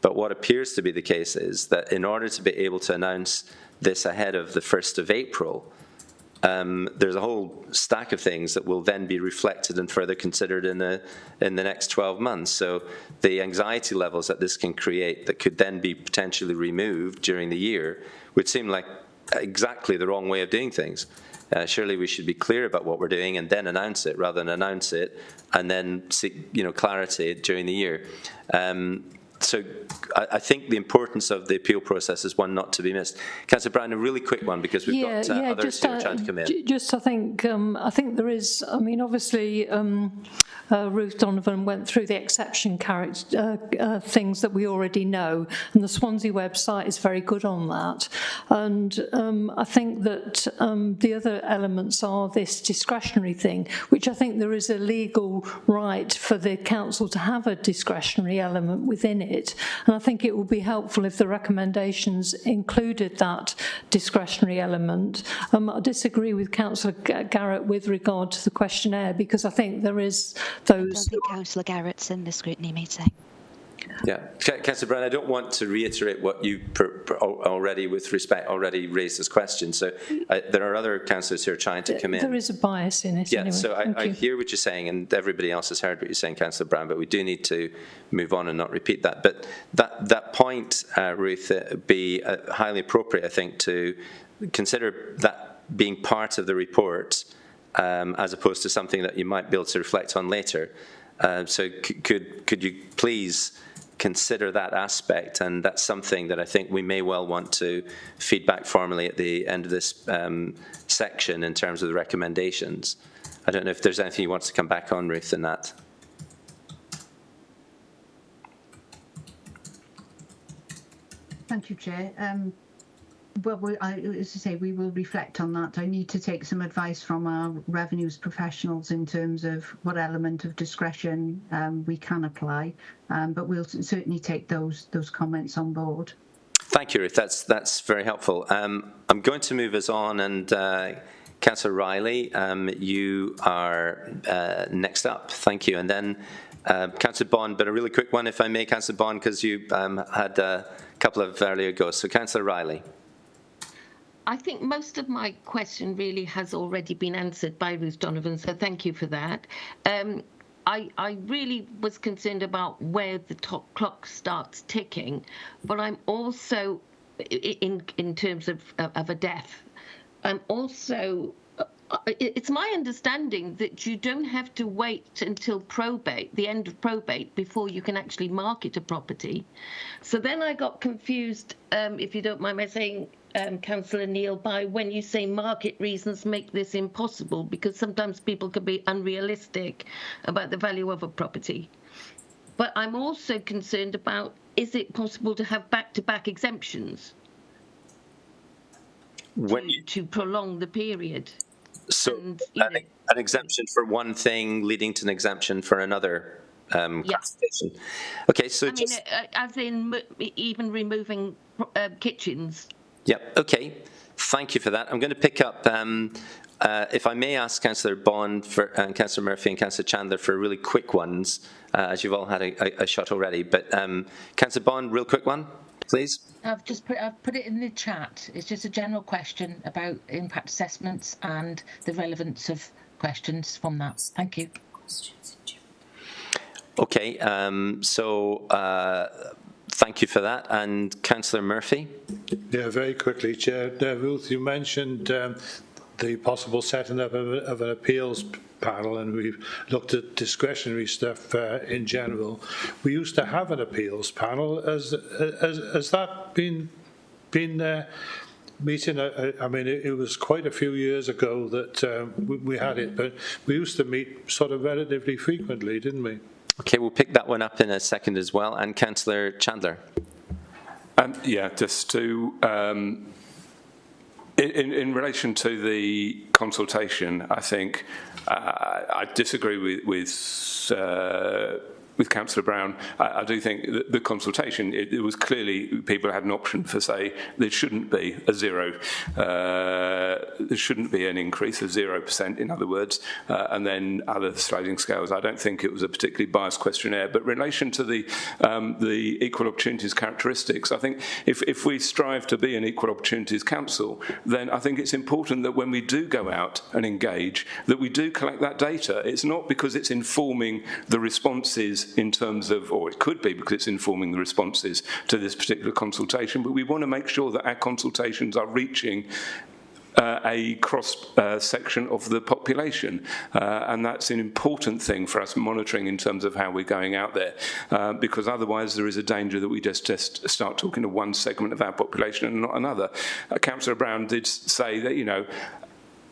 But what appears to be the case is that in order to be able to announce this ahead of the 1st of April, there's a whole stack of things that will then be reflected and further considered in the next 12 months. So the anxiety levels that this can create that could then be potentially removed during the year would seem like exactly the wrong way of doing things. Surely we should be clear about what we're doing and then announce it, rather than announce it and then seek clarity during the year. So I think the importance of the appeal process is one not to be missed. Councillor Brown, a really quick one, because we've got others who are trying to come in. I think there is, obviously Ruth Donovan went through the exception things that we already know, and the Swansea website is very good on that. And I think that the other elements are this discretionary thing, which I think there is a legal right for the council to have a discretionary element within it. And I think it would be helpful if the recommendations included that discretionary element. I disagree with Councillor Garrett with regard to the questionnaire, because I think there is those... I don't think Councillor Garrett's in the scrutiny meeting. Yeah, Councillor Brown, I don't want to reiterate what you already raised as questions. So there are other councillors who are trying to come in. There is a bias in it. Yeah, anyway. so I hear what you're saying, and everybody else has heard what you're saying, Councillor Brown, but we do need to move on and not repeat that. But that point, Ruth, be highly appropriate, I think, to consider that being part of the report as opposed to something that you might be able to reflect on later. So could you please consider that aspect, and that's something that I think we may well want to feed back formally at the end of this section in terms of the recommendations. I don't know if there's anything you want to come back on, Ruth, in that. Thank you, Chair. Well, as I say, we will reflect on that. I need to take some advice from our revenues professionals in terms of what element of discretion we can apply, but we'll certainly take those comments on board. Thank you, Ruth. That's very helpful. I'm going to move us on, and Councillor Riley, you are next up. Thank you. And then Councillor Bond, but a really quick one, if I may, Councillor Bond, because you had a couple of earlier goes. So Councillor Riley. I think most of my question really has already been answered by Ruth Donovan, so thank you for that. I really was concerned about where the top clock starts ticking, but I'm also, in terms of a death, I'm also, it's my understanding that you don't have to wait until probate, the end of probate, before you can actually market a property. So then I got confused, if you don't mind my saying, Councillor Neil, by when you say market reasons make this impossible, because sometimes people can be unrealistic about the value of a property. But I'm also concerned about, is it possible to have back-to-back exemptions to prolong the period? So an exemption for one thing leading to an exemption for another classification. Okay, so as in even removing kitchens. Yep, okay. Thank you for that. I'm going to pick up, if I may ask Councillor Bond and Councillor Murphy and Councillor Chandler for really quick ones, as you've all had a shot already. But Councillor Bond, real quick one, please. I've put it in the chat. It's just a general question about impact assessments and the relevance of questions from that. Thank you. Okay, thank you for that. And Councillor Murphy? Yeah, very quickly, Chair. Ruth, you mentioned the possible setting up of an appeals panel, and we've looked at discretionary stuff in general. We used to have an appeals panel. Has that been meeting? I mean, it was quite a few years ago that we had it, but we used to meet sort of relatively frequently, didn't we? Okay, we'll pick that one up in a second as well. And Councillor Chandler. Yeah, just to, in relation to the consultation, I think I disagree with Councillor Brown. I do think that the consultation, it was clearly people had an option for, say, there shouldn't be a zero, there shouldn't be an increase of 0%, in other words, and then other sliding scales. I don't think it was a particularly biased questionnaire, but in relation to the equal opportunities characteristics, I think if we strive to be an equal opportunities council, then I think it's important that when we do go out and engage, that we do collect that data. It's not because it's informing the responses in terms of, or it could be because it's informing the responses to this particular consultation, but we want to make sure that our consultations are reaching a cross section of the population, and that's an important thing for us monitoring in terms of how we're going out there, because otherwise there is a danger that we just start talking to one segment of our population and not another. Councillor Brown did say that, you know,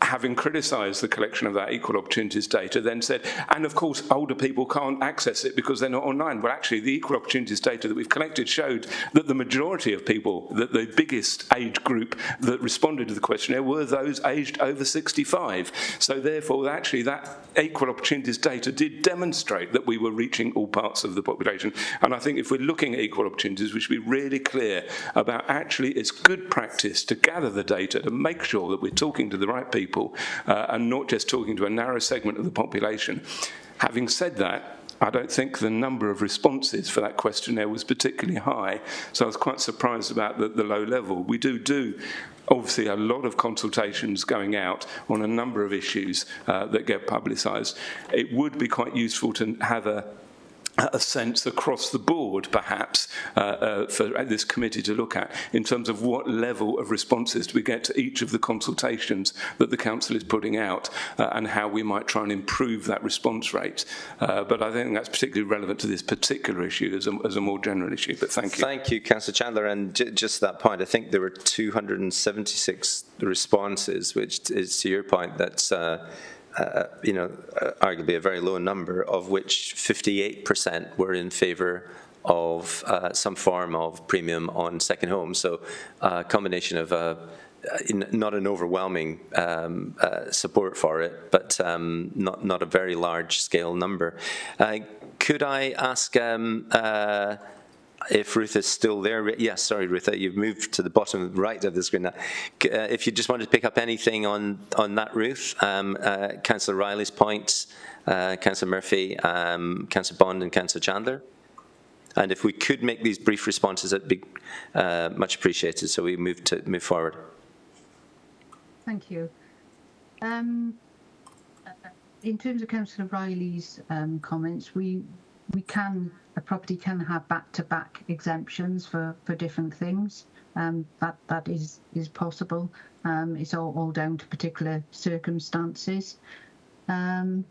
having criticised the collection of that equal opportunities data, then said, and of course older people can't access it because they're not online. Well, actually the equal opportunities data that we've collected showed that the majority of people, that the biggest age group that responded to the questionnaire were those aged over 65. So therefore actually that equal opportunities data did demonstrate that we were reaching all parts of the population. And I think if we're looking at equal opportunities, we should be really clear about actually it's good practice to gather the data to make sure that we're talking to the right people and not just talking to a narrow segment of the population. Having said that, I don't think the number of responses for that questionnaire was particularly high, so I was quite surprised about the low level. We do obviously a lot of consultations going out on a number of issues that get publicised. It would be quite useful to have a sense across the board, perhaps, for this committee to look at in terms of what level of responses do we get to each of the consultations that the council is putting out, and how we might try and improve that response rate. But I think that's particularly relevant to this particular issue as a more general issue. But thank you. Thank you, Councillor Chandler. And just that point, I think there were 276 responses, which is, to your point, that's arguably a very low number, of which 58% were in favour of some form of premium on second home. So a combination of not an overwhelming support for it, but not a very large scale number. Could I ask if Ruth is still there? Yes, sorry, Ruth, you've moved to the bottom right of the screen now. If you just wanted to pick up anything on that, Ruth, Councillor Riley's points, Councillor Murphy, Councillor Bond and Councillor Chandler. And if we could make these brief responses, that'd be much appreciated, so we move forward. Thank you. In terms of Councillor Riley's comments, a property can have back-to-back exemptions for different things. That is possible. It's all down to particular circumstances. In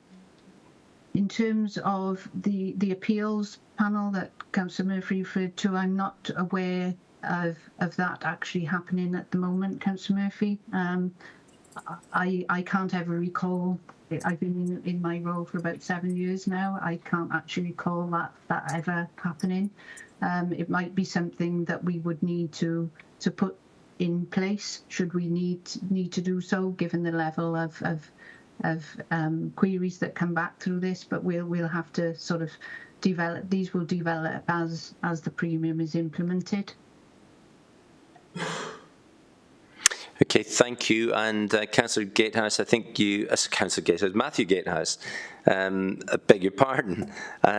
terms of the appeals panel that Councillor Murphy referred to, I'm not aware of that actually happening at the moment, Councillor Murphy. I can't ever recall. I've been in my role for about 7 years now. I can't actually recall that ever happening. It might be something that we would need to put in place should we need to do so, given the level of queries that come back through this. But we'll have to sort of develop. These will develop as the premium is implemented. Okay, thank you. And Councillor Gatehouse, I think Councillor Gatehouse, Matthew Gatehouse, I beg your pardon.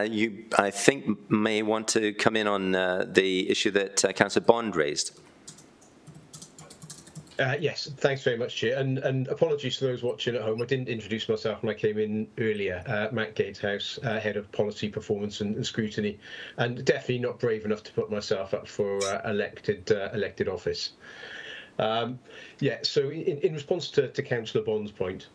You, I think, may want to come in on the issue that Councillor Bond raised. Yes, thanks very much, Chair. And apologies to those watching at home. I didn't introduce myself when I came in earlier. Matt Gatehouse, Head of Policy, Performance and Scrutiny, and definitely not brave enough to put myself up for elected office. So in response to Councillor Bond's point,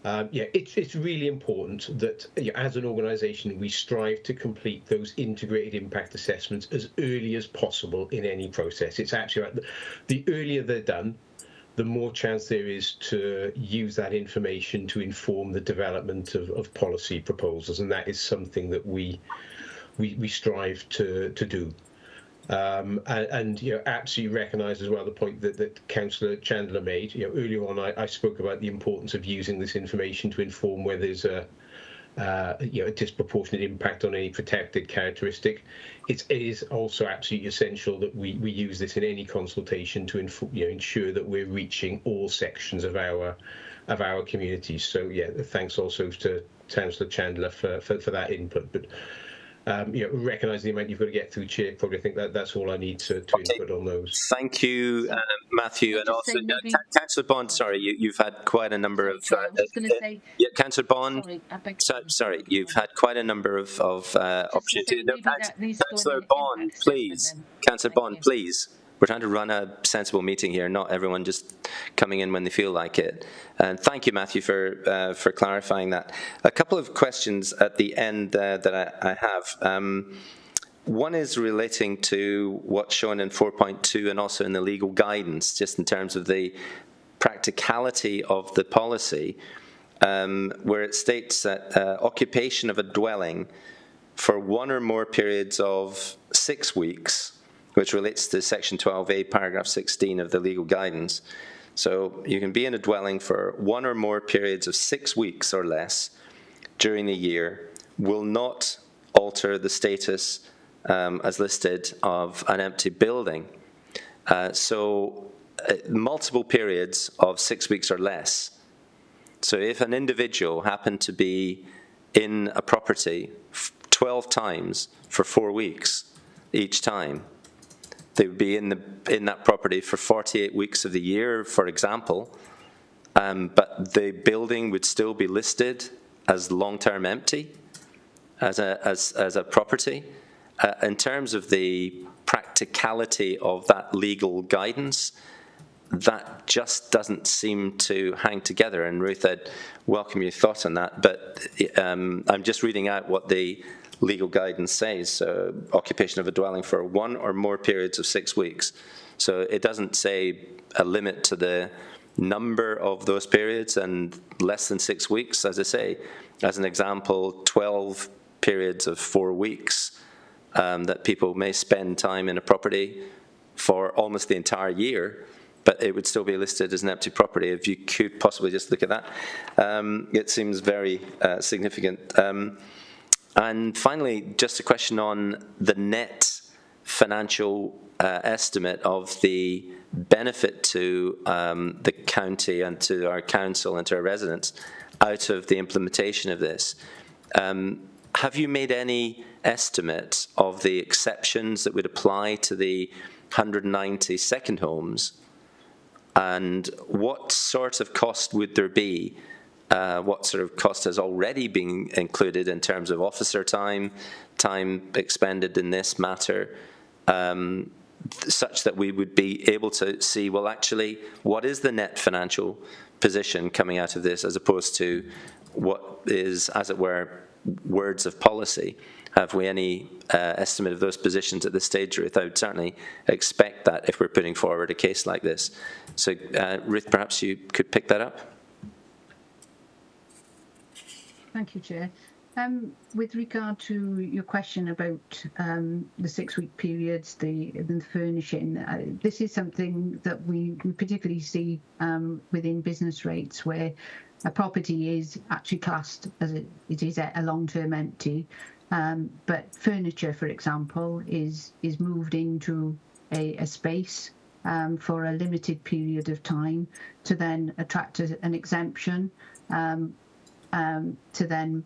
it's really important that as an organisation we strive to complete those integrated impact assessments as early as possible in any process. It's actually right, the earlier they're done, the more chance there is to use that information to inform the development of policy proposals, and that is something that we strive to do. And absolutely recognise as well the point that Councillor Chandler made. Earlier on, I spoke about the importance of using this information to inform where there's a disproportionate impact on any protected characteristic. It is also absolutely essential that we use this in any consultation to ensure that we're reaching all sections of our communities. So thanks also to Councillor Chandler for that input. But recognise the amount you've got to get through, Chair. Probably think that's all I need to input on those. Thank you, Matthew, and also Councillor Bond. Sorry, you've had quite a number of. I was just going to say. Yeah, Councillor Bond. Sorry, you've had quite a number of opportunities. No, Councillor Bond, please. Councillor Bond, please. We're trying to run a sensible meeting here, not everyone just coming in when they feel like it. And thank you, Matthew, for clarifying that. A couple of questions at the end that I have. One is relating to what's shown in 4.2 and also in the legal guidance, just in terms of the practicality of the policy, where it states that occupation of a dwelling for one or more periods of 6 weeks, which relates to section 12A, paragraph 16 of the legal guidance. So you can be in a dwelling for one or more periods of 6 weeks or less during the year, will not alter the status as listed of an empty building. Multiple periods of 6 weeks or less. So if an individual happened to be in a property 12 times for 4 weeks each time, they would be in that property for 48 weeks of the year, for example, but the building would still be listed as long-term empty. as a property. In terms of the practicality of that legal guidance, that just doesn't seem to hang together. And Ruth, I'd welcome your thoughts on that. But I'm just reading out what the legal guidance says. So occupation of a dwelling for 1 or more periods of 6 weeks. So it doesn't say a limit to the number of those periods and less than 6 weeks. As I say, as an example, 12 periods of 4 weeks that people may spend time in a property for almost the entire year, but it would still be listed as an empty property. If you could possibly just look at that. It seems very significant. And finally, just a question on the net financial estimate of the benefit to the county and to our council and to our residents out of the implementation of this. Have you made any estimate of the exceptions that would apply to the 190 second homes? And what sort of cost would there be? What sort of cost has already been included in terms of officer time expended in this matter, such that we would be able to see, well, actually, what is the net financial position coming out of this, as opposed to what is, as it were, words of policy? Have we any estimate of those positions at this stage, Ruth? I would certainly expect that if we're putting forward a case like this. So, Ruth, perhaps you could pick that up. Thank you, Chair. With regard to your question about the 6 week periods, the furnishing, this is something that we particularly see within business rates, where a property is actually classed as it is a long-term empty, but furniture, for example, is moved into a space for a limited period of time to then attract an exemption, to then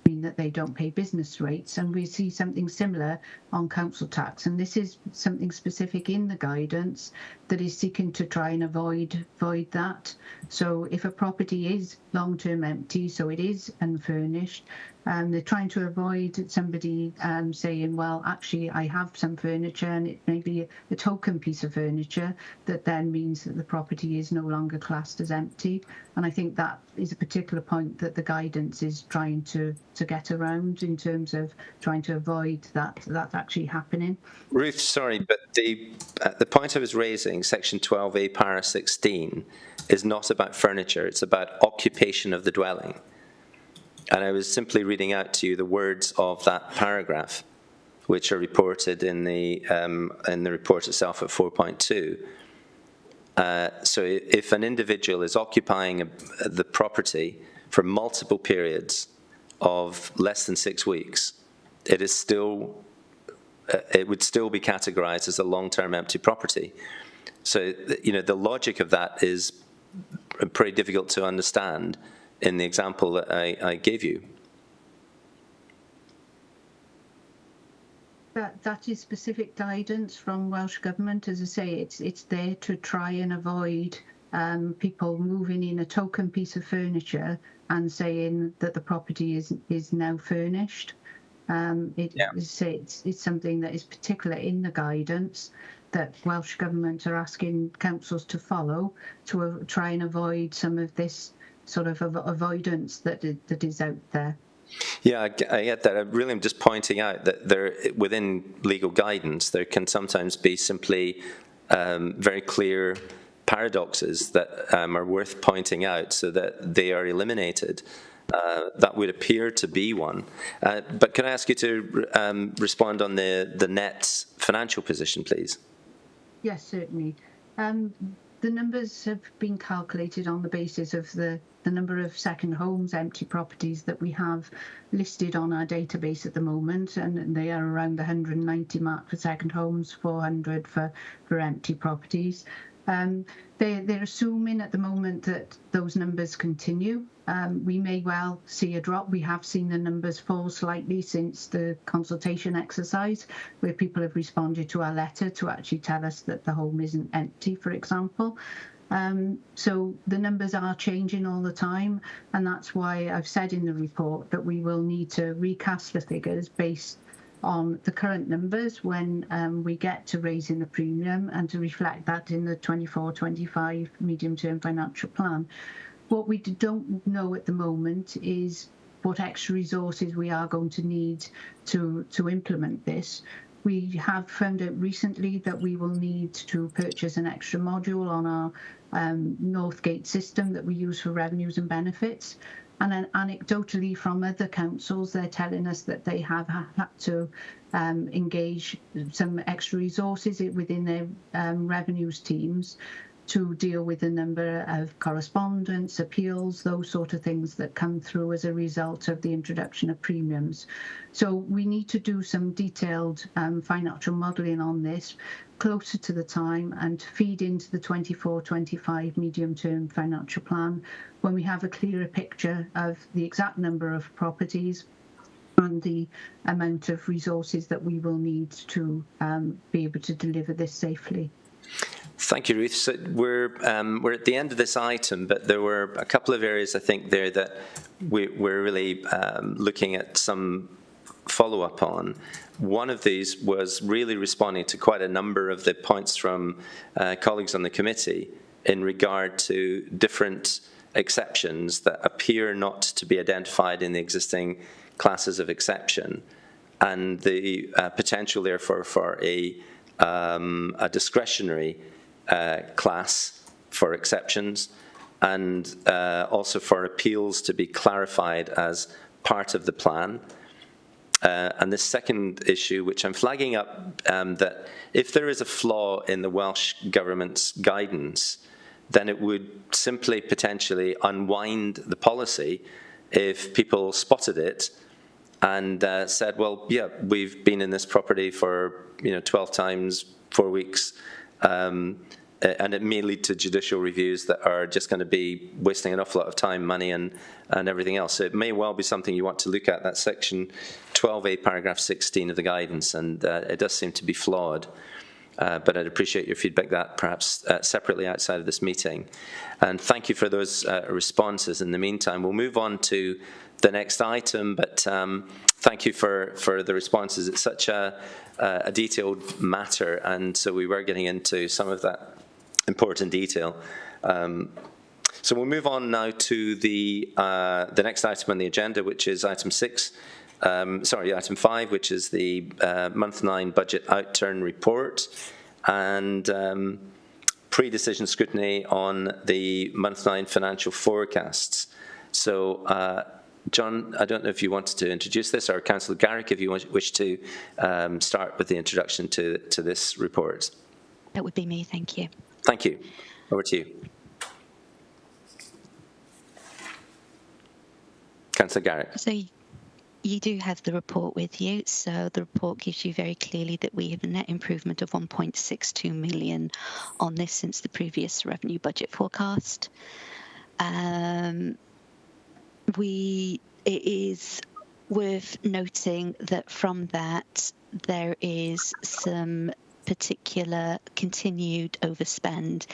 mean that they don't pay business rates. And we see something similar on council tax, and this is something specific in the guidance that is seeking to try and avoid that. So if a property is long-term empty, so it is unfurnished, they're trying to avoid somebody saying, well, actually, I have some furniture, and it may be a token piece of furniture that then means that the property is no longer classed as empty. And I think that is a particular point that the guidance is trying to get around, in terms of trying to avoid that actually happening. Ruth, sorry, but the point I was raising, section 12A, para 16, is not about furniture. It's about occupation of the dwelling. And I was simply reading out to you the words of that paragraph, which are reported in the report itself at 4.2. So if an individual is occupying the property for multiple periods of less than 6 weeks, it would still be categorized as a long-term empty property. So, the logic of that is pretty difficult to understand in the example that I gave you. That is specific guidance from Welsh Government. As I say, it's there to try and avoid people moving in a token piece of furniture and saying that the property is now furnished. It's something that is particular in the guidance that Welsh Government are asking councils to follow to try and avoid some of this sort of avoidance that is out there. Yeah, I get that. I really am just pointing out that within legal guidance, there can sometimes be simply very clear paradoxes that are worth pointing out so that they are eliminated. That would appear to be one. But can I ask you to respond on the net financial position, please? Yes, certainly. The numbers have been calculated on the basis of the number of second homes, empty properties that we have listed on our database at the moment, and they are around the 190 mark for second homes, 400 for empty properties. They're assuming at the moment that those numbers continue. We may well see a drop. We have seen the numbers fall slightly since the consultation exercise, where people have responded to our letter to actually tell us that the home isn't empty, for example. So the numbers are changing all the time, and that's why I've said in the report that we will need to recast the figures based on the current numbers when we get to raising the premium, and to reflect that in the 24-25 medium-term financial plan. What we don't know at the moment is what extra resources we are going to need to implement this. We have found out recently that we will need to purchase an extra module on our Northgate system that we use for revenues and benefits. And then anecdotally from other councils, they're telling us that they have had to engage some extra resources within their revenues teams to deal with the number of correspondence, appeals, those sort of things that come through as a result of the introduction of premiums. So we need to do some detailed financial modelling on this closer to the time and feed into the 24-25 medium-term financial plan when we have a clearer picture of the exact number of properties and the amount of resources that we will need to be able to deliver this safely. Thank you, Ruth. So we're at the end of this item, but there were a couple of areas I think there that we're really looking at some follow-up on. One of these was really responding to quite a number of the points from colleagues on the committee in regard to different exceptions that appear not to be identified in the existing classes of exception, and the potential therefore for a discretionary class for exceptions, and also for appeals to be clarified as part of the plan. And the second issue, which I'm flagging up, that if there is a flaw in the Welsh Government's guidance, then it would simply potentially unwind the policy if people spotted it and said, well, yeah, we've been in this property for 12 times, 4 weeks, and it may lead to judicial reviews that are just going to be wasting an awful lot of time, money, and everything else. So it may well be something you want to look at, that section 12A, paragraph 16 of the guidance, and it does seem to be flawed. But I'd appreciate your feedback that perhaps separately outside of this meeting. And thank you for those responses. In the meantime, we'll move on to the next item, but thank you for the responses. It's such a detailed matter, and so we were getting into some of that important detail. So we'll move on now to the next item on the agenda, which is item 5, which is the month 9 budget outturn report and pre-decision scrutiny on the month 9 financial forecasts. So, John, I don't know if you wanted to introduce this, or Councillor Garrick, if you wish to start with the introduction to this report. That would be me, thank you. Thank you. Over to you. Councillor Garrick. So you do have the report with you. So the report gives you very clearly that we have a net improvement of 1.62 million on this since the previous revenue budget forecast. It is worth noting that from that there is some particular continued overspend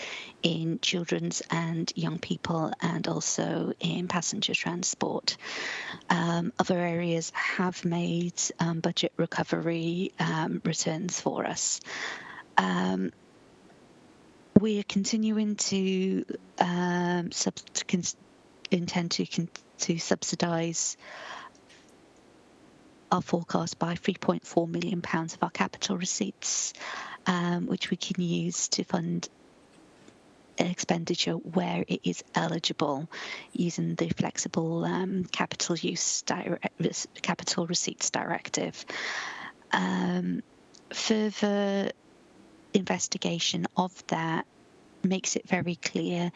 in children's and young people, and also in passenger transport. Other areas have made budget recovery returns for us. We are continuing to intend to subsidise our forecast by £3.4 million of our capital receipts, which we can use to fund expenditure where it is eligible, using the flexible capital receipts directive. Further investigation of that makes it very clear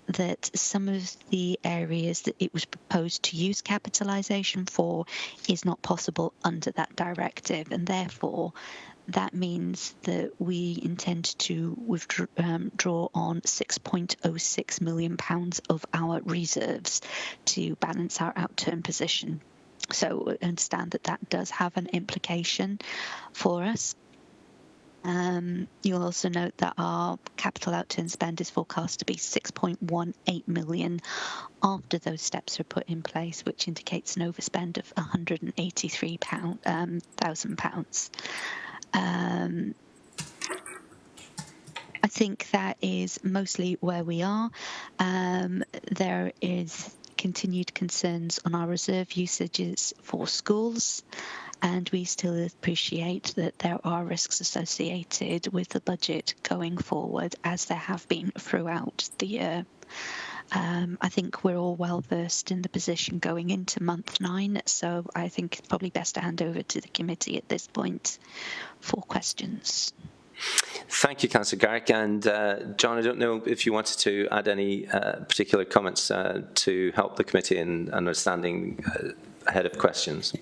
that some of the areas that it was proposed to use capitalisation for is not possible under that directive, and therefore that means that we intend to draw on £6.06 million of our reserves to balance our outturn position. So understand that that does have an implication for us. You'll also note that our capital outturn spend is forecast to be 6.18 million after those steps are put in place, which indicates an overspend of £183,000. I think that is mostly where we are. There is continued concerns on our reserve usages for schools, and we still appreciate that there are risks associated with the budget going forward, as there have been throughout the year. I think we're all well versed in the position going into month 9, so I think it's probably best to hand over to the committee at this point for questions. Thank you, Councillor Garrick. And John, I don't know if you wanted to add any particular comments to help the committee in understanding ahead of questions.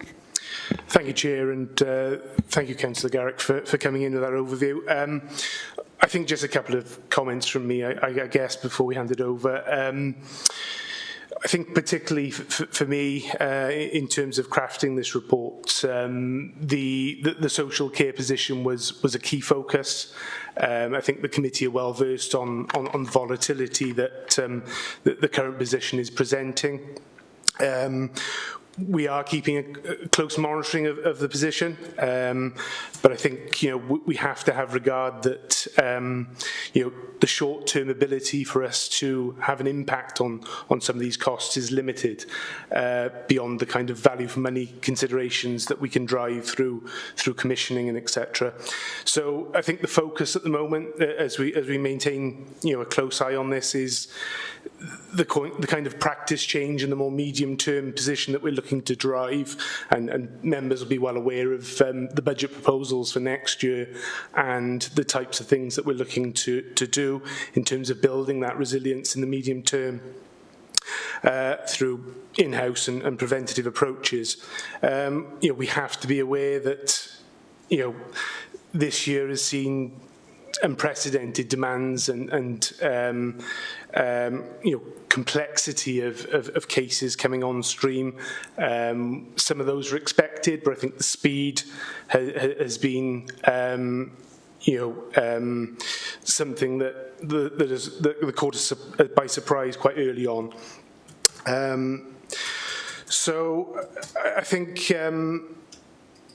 Thank you, Chair, and thank you, Councillor Garrick, for coming in with that overview. I think just a couple of comments from me, I guess, before we hand it over. I think particularly for me, in terms of crafting this report, the social care position was a key focus. I think the committee are well versed on volatility that the current position is presenting. We are keeping a close monitoring of the position, but I think we have to have regard that the short-term ability for us to have an impact on some of these costs is limited beyond the kind of value for money considerations that we can drive through commissioning and etc. So I think the focus at the moment, as we maintain a close eye on this, is the kind of practice change in the more medium-term position that we're looking to drive, and members will be well aware of the budget proposals for next year and the types of things that we're looking to do in terms of building that resilience in the medium term through in-house and preventative approaches. We have to be aware that this year has seen unprecedented demands and complexity of cases coming on stream. Some of those were expected, but I think the speed has been something that the court is by surprise quite early on. So I think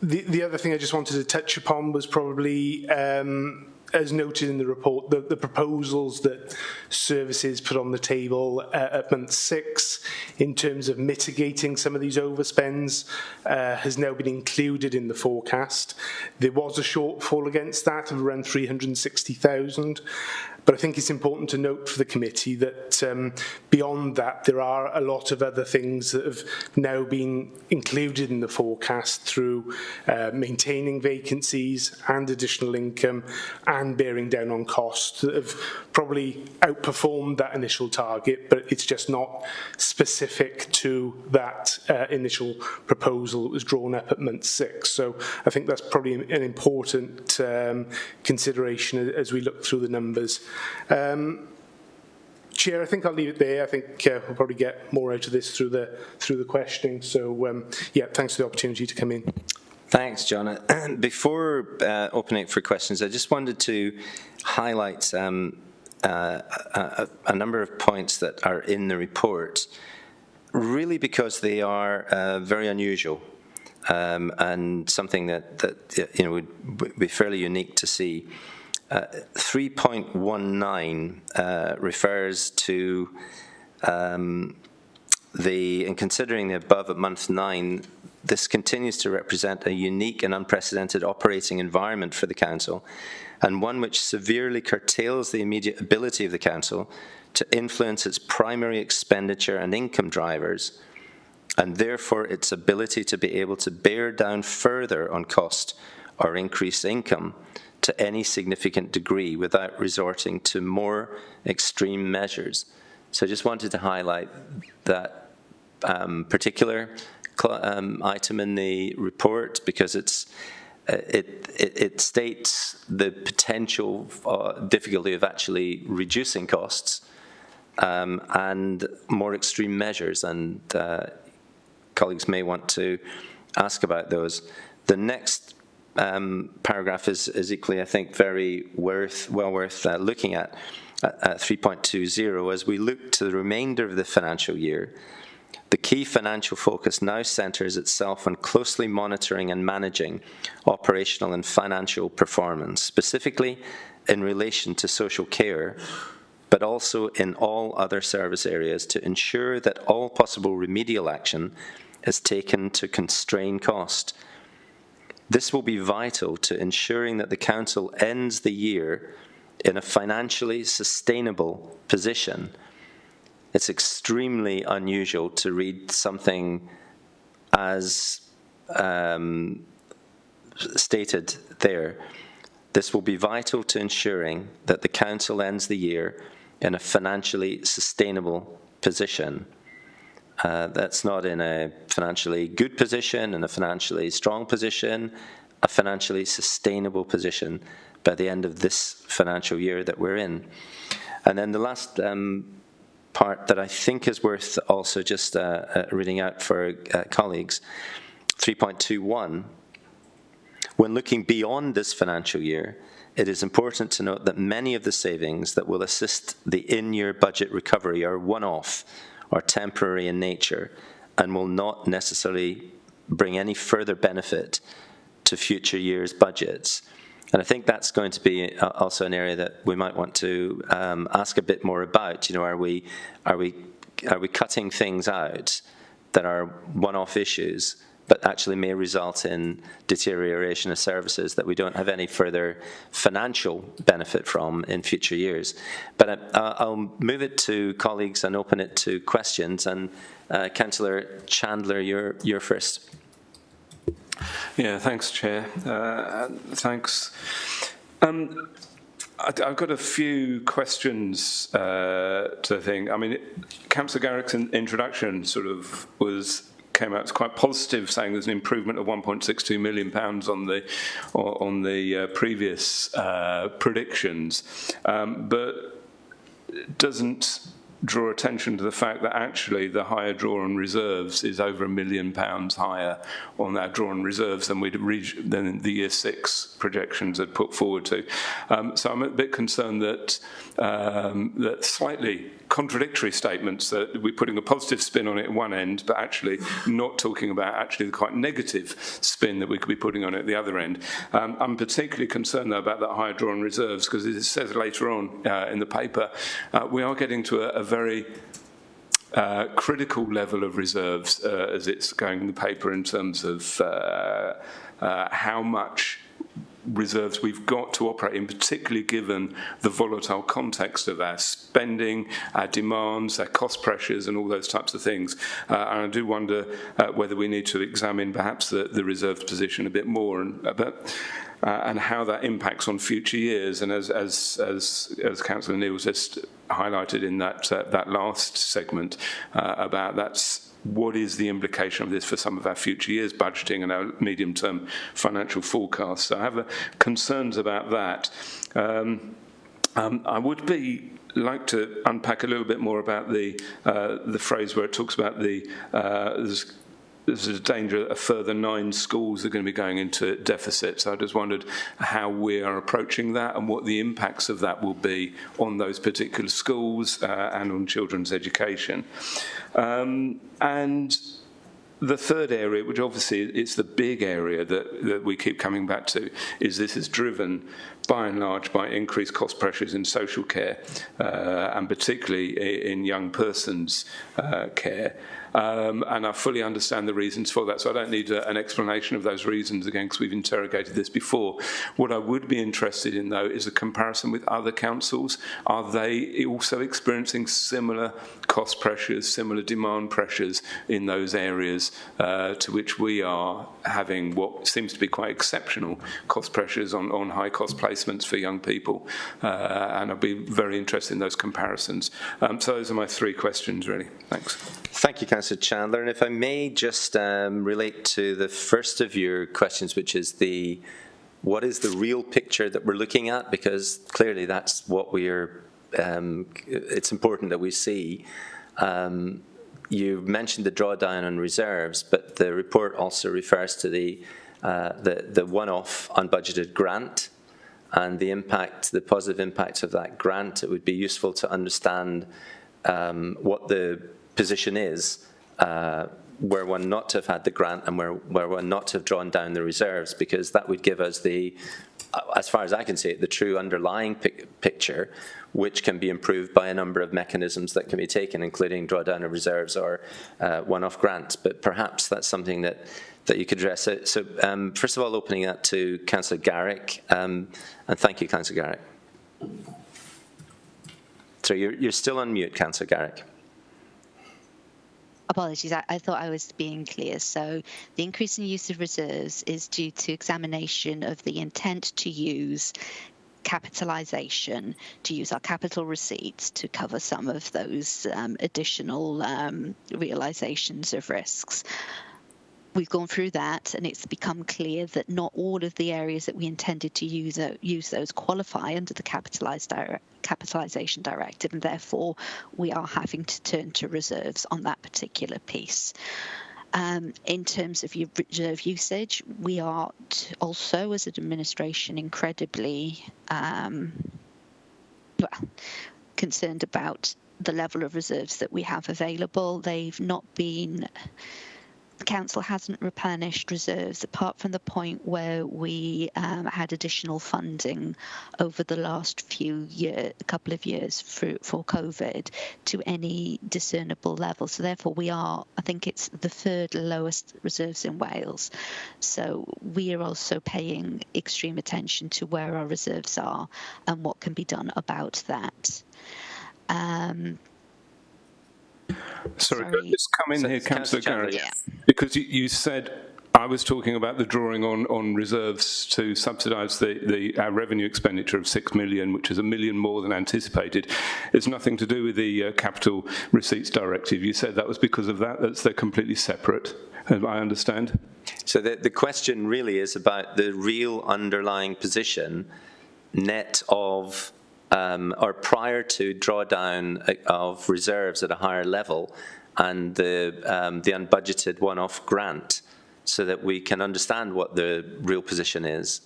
the other thing I just wanted to touch upon was probably, as noted in the report, the proposals that services put on the table at month 6 in terms of mitigating some of these overspends has now been included in the forecast. There was a shortfall against that of around 360,000. But I think it's important to note for the committee that beyond that, there are a lot of other things that have now been included in the forecast through maintaining vacancies and additional income and bearing down on costs that have probably outperformed that initial target, but it's just not specific to that initial proposal that was drawn up at month 6. So I think that's probably an important consideration as we look through the numbers. Chair, I think I'll leave it there. I think we'll probably get more out of this through the questioning. So yeah, thanks for the opportunity to come in. Thanks, John. Before opening it for questions, I just wanted to highlight a number of points that are in the report, really because they are very unusual and something that would be fairly unique to see. 3.19 refers to in considering the above at month 9, this continues to represent a unique and unprecedented operating environment for the Council, and one which severely curtails the immediate ability of the Council to influence its primary expenditure and income drivers, and therefore its ability to be able to bear down further on cost or increase income to any significant degree without resorting to more extreme measures. So I just wanted to highlight that particular item in the report, because it states the potential difficulty of actually reducing costs and more extreme measures, and colleagues may want to ask about those. The next paragraph is equally, I think, very well worth looking at 3.20. As we look to the remainder of the financial year, the key financial focus now centres itself on closely monitoring and managing operational and financial performance, specifically in relation to social care, but also in all other service areas, to ensure that all possible remedial action is taken to constrain cost. This will be vital to ensuring that the Council ends the year in a financially sustainable position. It's extremely unusual to read something as stated there. This will be vital to ensuring that the Council ends the year in a financially sustainable position. That's not in a financially good position, in a financially strong position, a financially sustainable position by the end of this financial year that we're in. And then the last part that I think is worth also just reading out for colleagues, 3.21. When looking beyond this financial year, it is important to note that many of the savings that will assist the in-year budget recovery are one-off or temporary in nature and will not necessarily bring any further benefit to future years' budgets. And I think that's going to be also an area that we might want to ask a bit more about. You know, are we cutting things out that are one-off issues, but actually may result in deterioration of services that we don't have any further financial benefit from in future years? But I'll move it to colleagues and open it to questions. And Councillor Chandler, you're first. Yeah, thanks, Chair. Thanks. I've got a few questions to the thing. I mean, Councillor Garrick's introduction sort of came out quite positive, saying there's an improvement of £1.62 million on the previous predictions, but doesn't draw attention to the fact that actually the higher draw on reserves is over £1 million higher on that draw on reserves than than the year 6 projections had put forward to. So I'm a bit concerned that that slightly contradictory statements, that we're putting a positive spin on it at one end, but actually not talking about actually the quite negative spin that we could be putting on it at the other end. I'm particularly concerned, though, about that higher draw on reserves, because as it says later on in the paper, we are getting to a very critical level of reserves as it's going in the paper in terms of how much reserves we've got to operate in, particularly given the volatile context of our spending, our demands, our cost pressures and all those types of things. And I do wonder whether we need to examine perhaps the reserves position a bit more and how that impacts on future years. And as Councillor Neil just highlighted in that last segment about what is the implication of this for some of our future years' budgeting and our medium-term financial forecasts. So I have concerns about that. I would like to unpack a little bit more about the phrase where it talks about there's a danger a further 9 schools are going to be going into deficit. So I just wondered how we are approaching that and what the impacts of that will be on those particular schools and on children's education. And the third area, which obviously it's the big area that we keep coming back to, is this is driven by and large by increased cost pressures in social care and particularly in young persons' care. And I fully understand the reasons for that, so I don't need an explanation of those reasons again, because we've interrogated this before. What I would be interested in, though, is a comparison with other councils. Are they also experiencing similar cost pressures, similar demand pressures in those areas to which we are having what seems to be quite exceptional cost pressures on high-cost placements for young people? And I'd be very interested in those comparisons. So those are my 3 questions, really. Thanks. Thank you, Councillor Chandler. And if I may just relate to the first of your questions, which is what is the real picture that we're looking at? Because clearly that's what it's important that we see. You mentioned the drawdown on reserves, but the report also refers to the the one-off unbudgeted grant and the impact, the positive impact of that grant. It would be useful to understand what the position is were one not to have had the grant and where one not to have drawn down the reserves, because that would give us the, as far as I can see it, the true underlying picture, which can be improved by a number of mechanisms that can be taken, including drawdown of reserves or one-off grants. But perhaps that's something that you could address. So first of all, opening that to Councillor Garrick, and thank you, Councillor Garrick. So you're still on mute, Councillor Garrick. Apologies, I thought I was being clear. So the increase in use of reserves is due to examination of the intent to use capitalisation, to use our capital receipts to cover some of those additional realisations of risks. We've gone through that, and it's become clear that not all of the areas that we intended to use those qualify under the capitalisation directive, and therefore we are having to turn to reserves on that particular piece. In terms of your reserve usage, we are also, as an administration, incredibly concerned about the level of reserves that we have available. They've not been... The Council hasn't replenished reserves apart from the point where we had additional funding over the last couple of years for COVID to any discernible level. So therefore we are, I think it's the third lowest reserves in Wales. So we are also paying extreme attention to where our reserves are and what can be done about that. Sorry, could I just come in here, Councillor Garrett? Yeah. Because you said I was talking about the drawing on reserves to subsidise our revenue expenditure of 6 million, which is $1 million more than anticipated. It's nothing to do with the Capital Receipts Directive. You said that was because of that. They're completely separate, I understand. So the question really is about the real underlying position net of or prior to drawdown of reserves at a higher level and the unbudgeted one-off grant, so that we can understand what the real position is.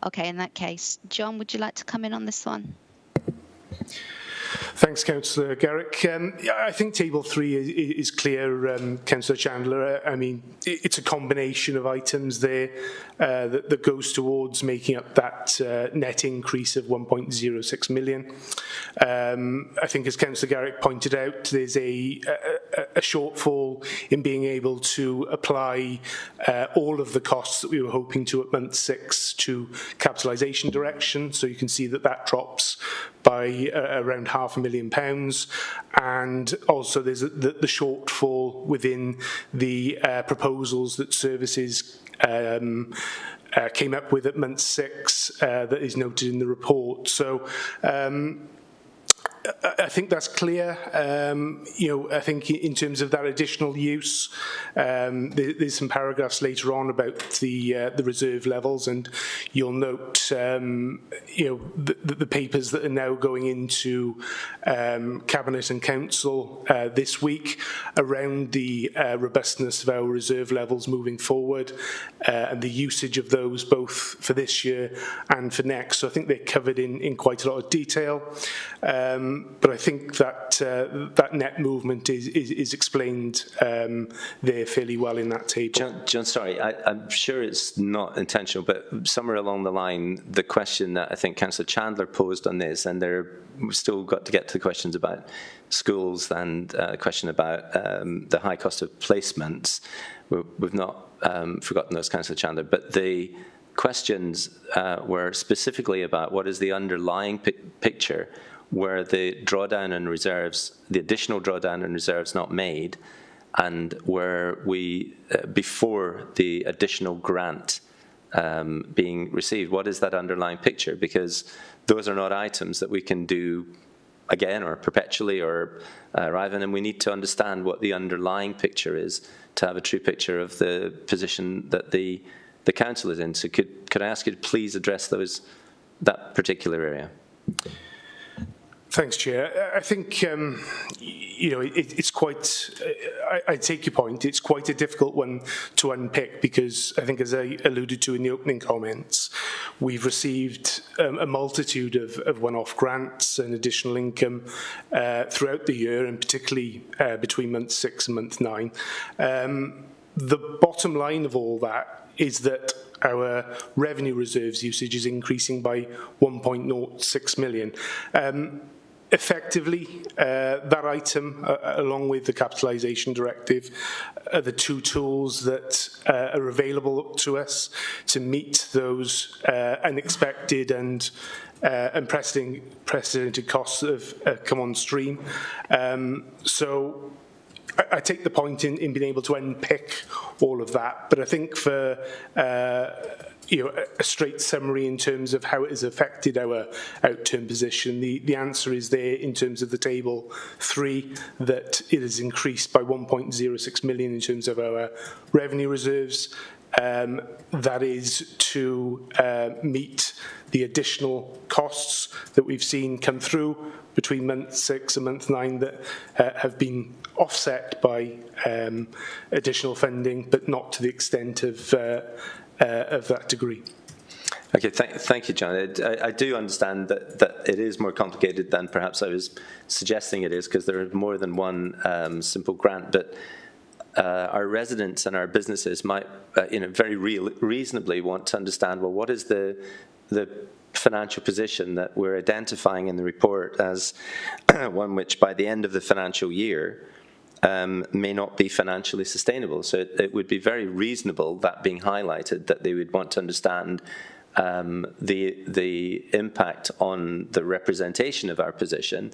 Okay, in that case, John, would you like to come in on this one? Thanks, Councillor Garrick. I think Table 3 is clear, Councillor Chandler. I mean, it's a combination of items there that goes towards making up that net increase of 1.06 million. I think, as Councillor Garrick pointed out, there's a shortfall in being able to apply all of the costs that we were hoping to at month 6 to capitalisation direction. So you can see that drops by around £500,000, and also there's the shortfall within the proposals that services came up with at month 6 that is noted in the report. So I think that's clear. I think in terms of that additional use, there's some paragraphs later on about the reserve levels, and you'll note, the papers that are now going into Cabinet and Council this week around the robustness of our reserve levels moving forward, and the usage of those both for this year and for next. So I think they're covered in quite a lot of detail. But I think that that net movement is explained there fairly well in that table. John, sorry, I'm sure it's not intentional, but somewhere along the line, the question that I think Councillor Chandler posed on this, and we've still got to get to the questions about schools and a question about the high cost of placements. We've not forgotten those, Councillor Chandler, but the questions were specifically about what is the underlying picture where the drawdown in reserves, the additional drawdown in reserves not made, and where we, before the additional grant being received, what is that underlying picture? Because those are not items that we can do again or perpetually or arrive in, and we need to understand what the underlying picture is to have a true picture of the position that the Council is in. So could I ask you to please address that particular area? Thanks, Chair. I think it's quite, I take your point, it's quite a difficult one to unpick because I think, as I alluded to in the opening comments, we've received a multitude of one-off grants and additional income throughout the year, and particularly between month 6 and month 9. The bottom line of all that is that our revenue reserves usage is increasing by 1.06 million. Effectively, that item, along with the capitalisation directive, are the two tools that are available to us to meet those unexpected and unprecedented costs that have come on stream. So I take the point in being able to unpick all of that, but I think for a straight summary in terms of how it has affected our outturn position, the answer is there in terms of the table 3, that it has increased by 1.06 million in terms of our revenue reserves. That is to meet the additional costs that we've seen come through between month 6 and month 9 that have been offset by additional funding, but not to the extent of that degree. Okay, thank you, John. I do understand that it is more complicated than perhaps I was suggesting it is, because there is more than one simple grant, but our residents and our businesses might, very reasonably want to understand, well, what is the financial position that we're identifying in the report as one which by the end of the financial year may not be financially sustainable. So it would be very reasonable, that being highlighted, that they would want to understand the impact on the representation of our position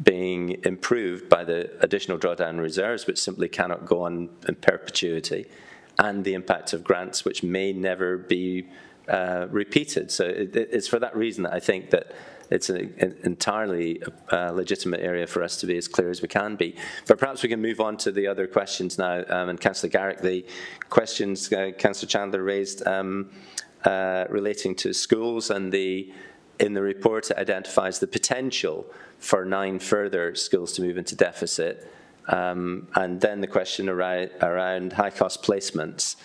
being improved by the additional drawdown reserves, which simply cannot go on in perpetuity, and the impact of grants which may never be repeated. So it's for that reason that I think that it's an entirely legitimate area for us to be as clear as we can be. But perhaps we can move on to the other questions now. And Councillor Garrick, the questions Councillor Chandler raised relating to schools, and in the report it identifies the potential for 9 further schools to move into deficit. And then the question around high-cost placements,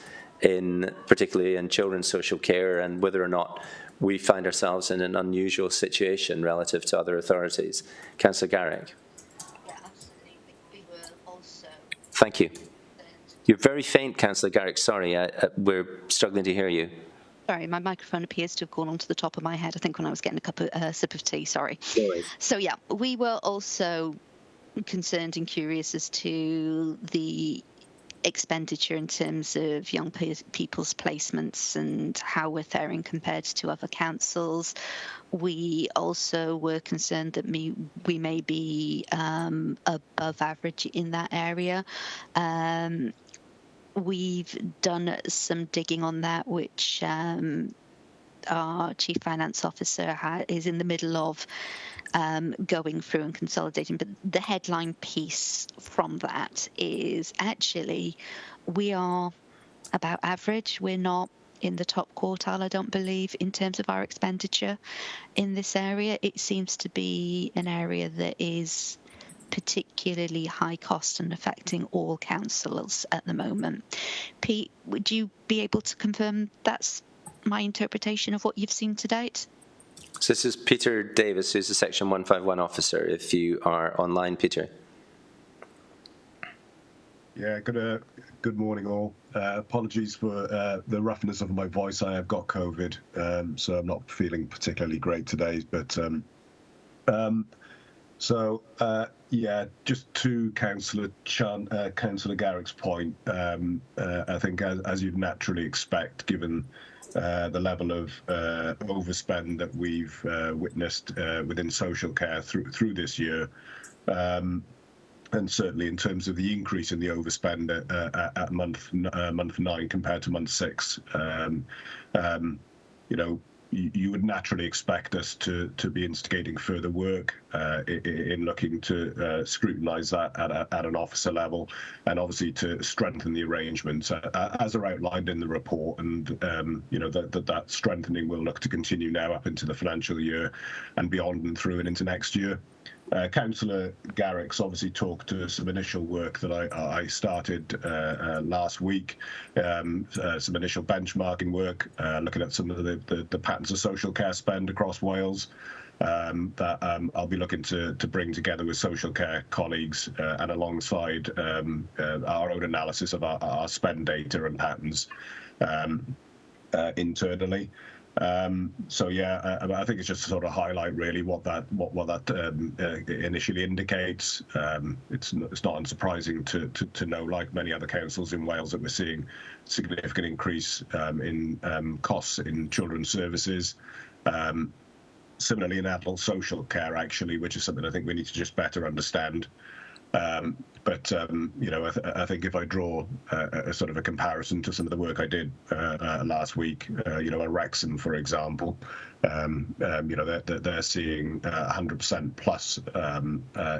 particularly in children's social care, and whether or not we find ourselves in an unusual situation relative to other authorities. Councillor Garrick. Yeah, absolutely. We were also... Thank you. You're very faint, Councillor Garrick. Sorry, we're struggling to hear you. Sorry, my microphone appears to have gone onto the top of my head, I think, when I was getting a sip of tea, sorry. So, yeah, we were also concerned and curious as to the expenditure in terms of young people's placements and how we're faring compared to other councils. We also were concerned that we may be above average in that area. We've done some digging on that, which our Chief Finance Officer is in the middle of going through and consolidating. But the headline piece from that is actually we are about average. We're not in the top quartile, I don't believe, in terms of our expenditure in this area. It seems to be an area that is particularly high cost and affecting all councils at the moment. Pete, would you be able to confirm that's my interpretation of what you've seen to date? So this is Peter Davis, who's the Section 151 officer, if you are online, Peter. Yeah, good morning all. Apologies for the roughness of my voice. I have got COVID, so I'm not feeling particularly great today, but yeah, just to Councillor Garrick's point, I think as you'd naturally expect, given the level of overspend that we've witnessed within social care through this year, and certainly in terms of the increase in the overspend at month 9 compared to month 6, you would naturally expect us to be instigating further work in looking to scrutinise that at an officer level, and obviously to strengthen the arrangements as are outlined in the report. And that strengthening will look to continue now up into the financial year and beyond, and through and into next year. Councillor Garrick's obviously talked to some initial work that I started last week, some initial benchmarking work, looking at some of the patterns of social care spend across Wales. That I'll be looking to bring together with social care colleagues and alongside our own analysis of our spend data and patterns internally. So yeah, I think it's just to sort of highlight really what that initially indicates. It's not unsurprising to know, like many other councils in Wales, that we're seeing significant increase in costs in children's services. Similarly in adult social care, actually, which is something I think we need to just better understand. But you know, I think if I draw a sort of a comparison to some of the work I did last week, you know, at Wrexham, for example, you know, they're seeing 100% plus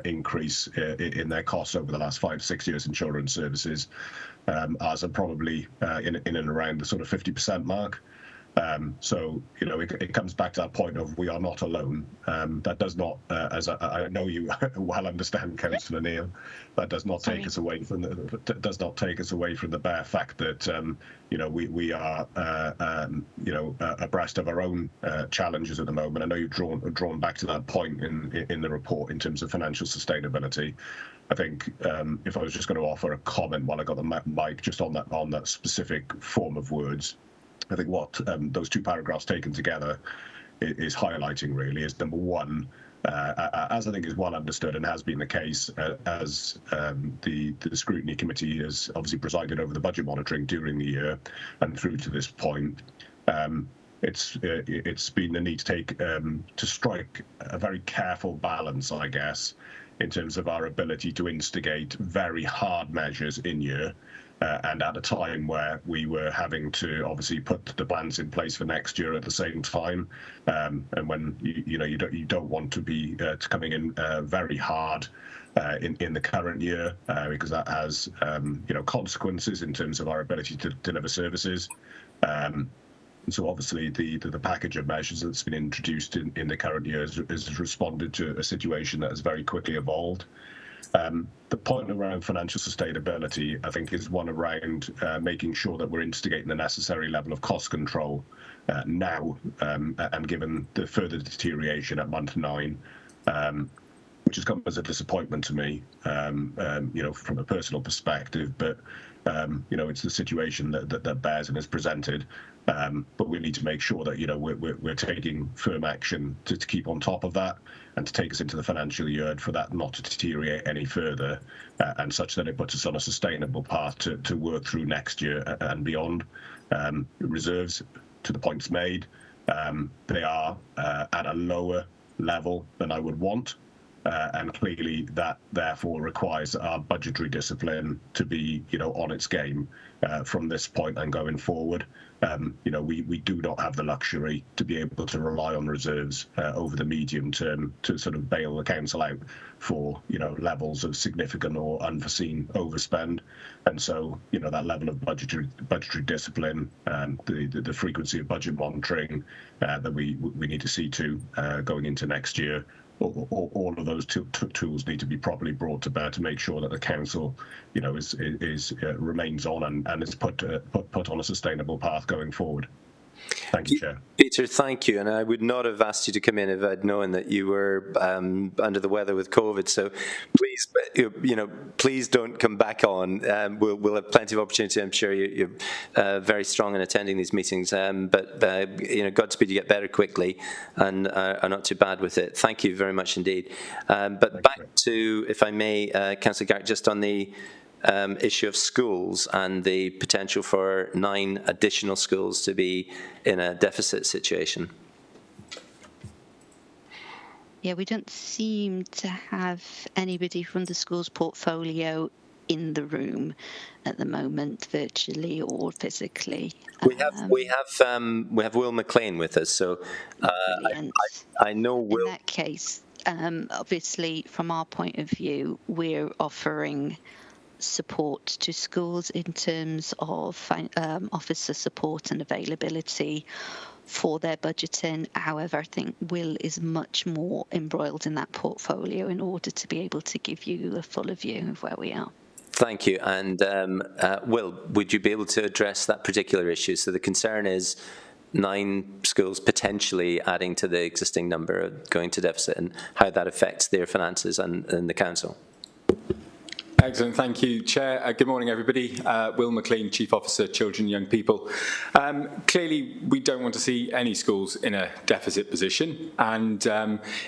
increase in their costs over the last 5-6 years in children's services. Ours are probably in and around the sort of 50% mark. So, you know, it comes back to that point of we are not alone. That does not, as I know you well understand, Councillor Neil, that does not take us away from the bare fact that you know, we are you know, abreast of our own challenges at the moment. I know you've drawn back to that point in the report in terms of financial sustainability. I think if I was just going to offer a comment while I got the mic just on that specific form of words, I think what those two paragraphs taken together is highlighting really is, number one, as I think is well understood and has been the case, as the Scrutiny Committee has obviously presided over the budget monitoring during the year and through to this point, it's been the need to take to strike a very careful balance, I guess, in terms of our ability to instigate very hard measures in year. And at a time where we were having to obviously put the plans in place for next year at the same time, and when you don't want to be coming in very hard in the current year because that has you know, consequences in terms of our ability to deliver services. So obviously the package of measures that's been introduced in the current year has responded to a situation that has very quickly evolved. The point around financial sustainability, I think, is one around making sure that we're instigating the necessary level of cost control now, and given the further deterioration at month 9, which has come as a disappointment to me, you know, from a personal perspective, but you know, it's the situation that bears and is presented. But we need to make sure that, you know, we're taking firm action to keep on top of that and to take us into the financial year for that not to deteriorate any further, and such that it puts us on a sustainable path to work through next year and beyond. Reserves, to the points made, they are at a lower level than I would want. And clearly that therefore requires our budgetary discipline to be, you know, on its game from this point and going forward. You know, we do not have the luxury to be able to rely on reserves over the medium term to sort of bail the council out for, you know, levels of significant or unforeseen overspend. And so, you know, that level of budgetary discipline, the frequency of budget monitoring that we need to see to going into next year, all of those tools need to be properly brought to bear to make sure that the council, you know, remains on and is put on a sustainable path going forward. Thank you, Chair. Peter, thank you. And I would not have asked you to come in if I'd known that you were under the weather with COVID. So please, you know, please don't come back on. We'll have plenty of opportunity. I'm sure you're very strong in attending these meetings. But you know, Godspeed, you get better quickly and are not too bad with it. Thank you very much indeed. But back to, if I may, Councillor Garrett, just on the issue of schools and the potential for 9 additional schools to be in a deficit situation. Yeah, we don't seem to have anybody from the schools portfolio in the room at the moment, virtually or physically. We have Will McLean with us, so I know Will. In that case, obviously, from our point of view, we're offering support to schools in terms of officer support and availability for their budgeting. However, I think Will is much more embroiled in that portfolio in order to be able to give you a fuller view of where we are. Thank you. And Will, would you be able to address that particular issue? So the concern is 9 schools potentially adding to the existing number, going to deficit, and how that affects their finances and the council. Excellent, thank you, Chair. Good morning, everybody. Will McLean, Chief Officer, Children and Young People. Clearly, we don't want to see any schools in a deficit position, and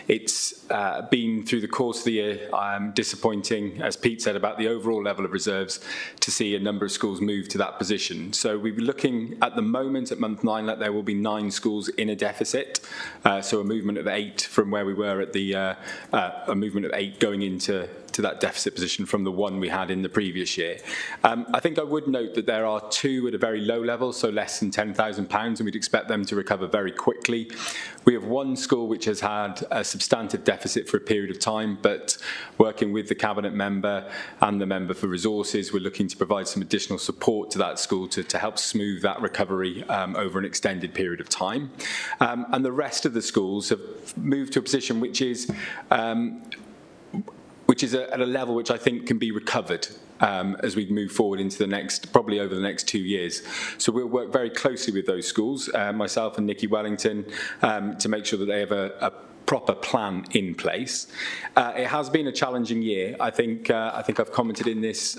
it's been, through the course of the year, disappointing, as Pete said, about the overall level of reserves, to see a number of schools move to that position. So we're looking at the moment, at month 9, that there will be 9 schools in a deficit, so a movement of 8 from where we were at the, a movement of 8 going into that deficit position from the one we had in the previous year. I think I would note that there are 2 at a very low level, so less than £10,000, and we'd expect them to recover very quickly. We have 1 school which has had a substantive deficit for a period of time, but working with the Cabinet member and the member for resources, we're looking to provide some additional support to that school to help smooth that recovery over an extended period of time. And the rest of the schools have moved to a position which is at a level which I think can be recovered as we move forward into the next, probably over the next 2 years. So we'll work very closely with those schools, myself and Nikki Wellington, to make sure that they have a proper plan in place. It has been a challenging year. I think I've commented in this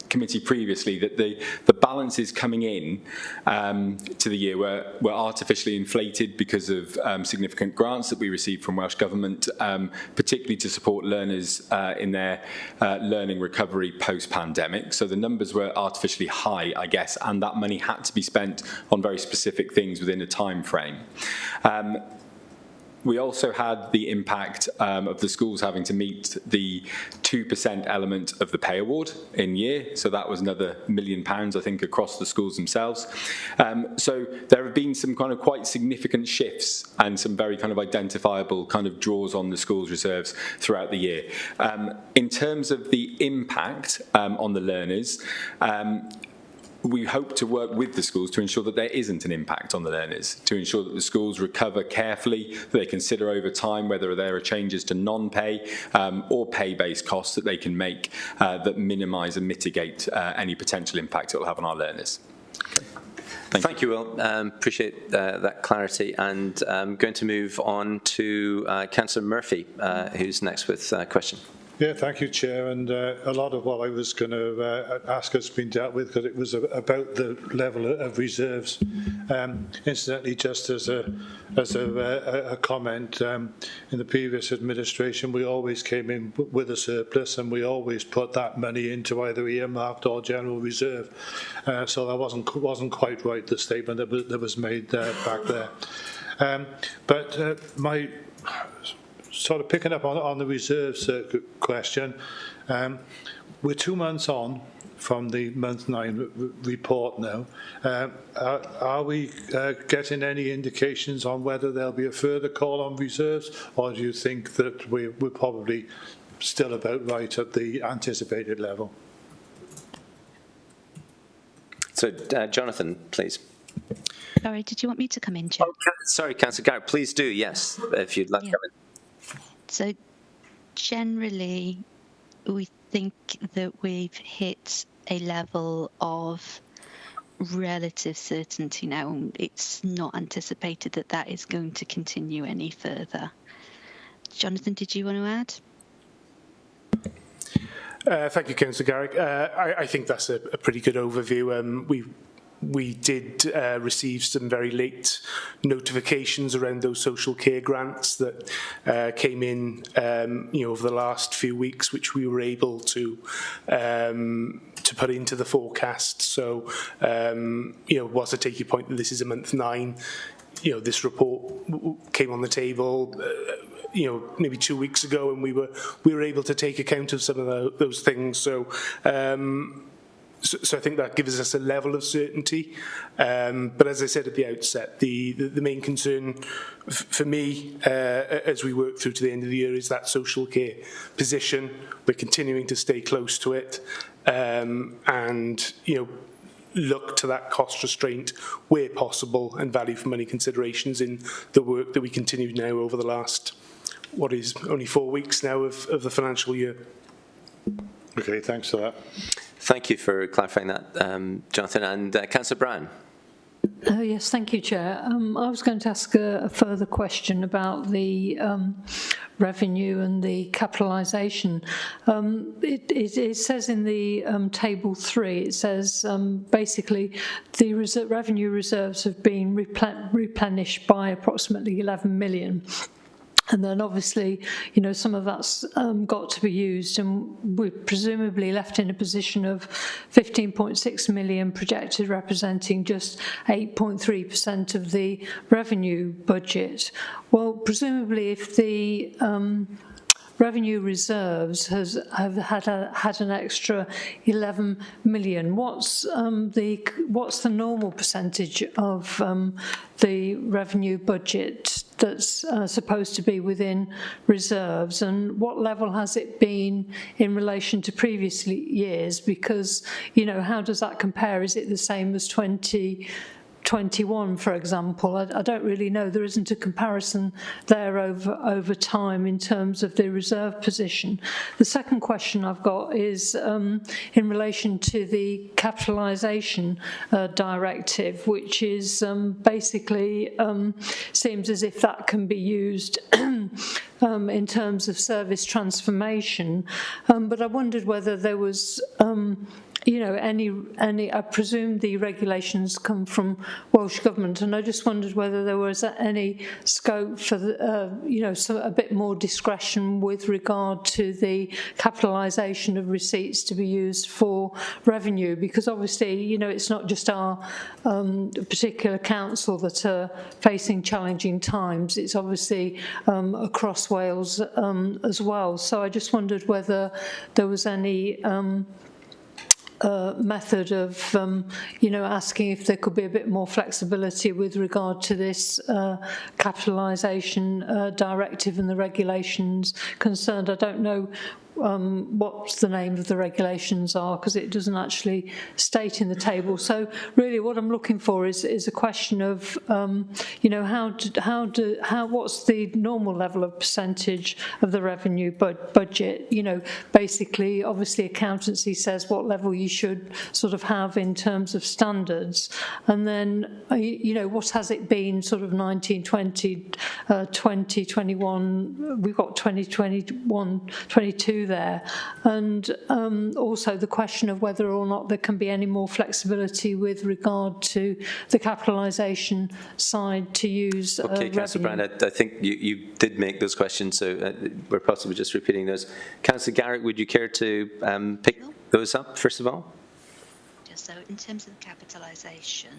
committee previously that the balances coming in to the year were artificially inflated because of significant grants that we received from Welsh Government, particularly to support learners in their learning recovery post-pandemic. So the numbers were artificially high, I guess, and that money had to be spent on very specific things within a time frame. We also had the impact of the schools having to meet the 2% element of the pay award in year. So that was another £1 million, I think, across the schools themselves. So there have been some kind of quite significant shifts and some very kind of identifiable kind of draws on the schools' reserves throughout the year. In terms of the impact on the learners, we hope to work with the schools to ensure that there isn't an impact on the learners, to ensure that the schools recover carefully, that they consider over time whether there are changes to non-pay or pay-based costs that they can make that minimise and mitigate any potential impact it will have on our learners. Thank you, Will. Appreciate that clarity. And I'm going to move on to Councillor Murphy, who's next with a question. Yeah, thank you, Chair. And a lot of what I was going to ask has been dealt with because it was about the level of reserves. Incidentally, just as a comment, in the previous administration, we always came in with a surplus, and we always put that money into either earmarked or general reserve. So that wasn't quite right, the statement that was made back there. But my sort of picking up on the reserves question, we're 2 months on from the month 9 report now. Are we getting any indications on whether there'll be a further call on reserves, or do you think that we're probably still about right at the anticipated level? So, Jonathan, please. Sorry, did you want me to come in, Chair? Oh, sorry, Councillor Garrett, please do, yes, if you'd like to come in. So generally, we think that we've hit a level of relative certainty now. It's not anticipated that that is going to continue any further. Jonathan, did you want to add? Thank you, Councillor Garrick. I think that's a pretty good overview. We did receive some very late notifications around those social care grants that came in, over the last few weeks, which we were able to put into the forecast. So, whilst I take your point that this is a month 9, this report came on the table, maybe 2 weeks ago, and we were able to take account of some of those things. So. So I think that gives us a level of certainty. But as I said at the outset, the main concern for me as we work through to the end of the year is that social care position. We're continuing to stay close to it. And, look to that cost restraint where possible and value for money considerations in the work that we continued now over the last, what is only 4 weeks now of the financial year. Okay, thanks for that. Thank you for clarifying that, Jonathan. And Councillor Brown. Yes, thank you, Chair. I was going to ask a further question about the revenue and the capitalisation. It says in the table 3, it says basically the revenue reserves have been replenished by approximately 11 million. And then obviously, you know, some of that's got to be used, and we're presumably left in a position of 15.6 million projected, representing just 8.3% of the revenue budget. Well, presumably if the revenue reserves have had an extra 11 million. What's the normal percentage of the revenue budget that's supposed to be within reserves, and what level has it been in relation to previous years? Because, you know, how does that compare? Is it the same as 2021, for example? I don't really know. There isn't a comparison there over time in terms of the reserve position. The second question I've got is in relation to the capitalisation directive, which is basically seems as if that can be used in terms of service transformation. But I wondered whether there was you know, I presume the regulations come from Welsh Government, and I just wondered whether there was any scope for, you know, a bit more discretion with regard to the capitalisation of receipts to be used for revenue, because obviously, you know, it's not just our particular council that are facing challenging times, it's obviously across Wales as well. So I just wondered whether there was any method of, you know, asking if there could be a bit more flexibility with regard to this capitalisation directive and the regulations concerned. I don't know what the name of the regulations are, because it doesn't actually state in the table. So really what I'm looking for is a question of, you know, what's the normal level of percentage of the revenue budget? You know, basically, obviously accountancy says what level you should sort of have in terms of standards. And then, you know, what has it been sort of 1920, 2021, we've got 2021, 22 there, and also the question of whether or not there can be any more flexibility with regard to the capitalisation side to use Okay, Councillor Brown, I think you did make those questions, so we're possibly just repeating those. Councillor Garrick, would you care to pick those up, first of all? Just so, in terms of the capitalisation,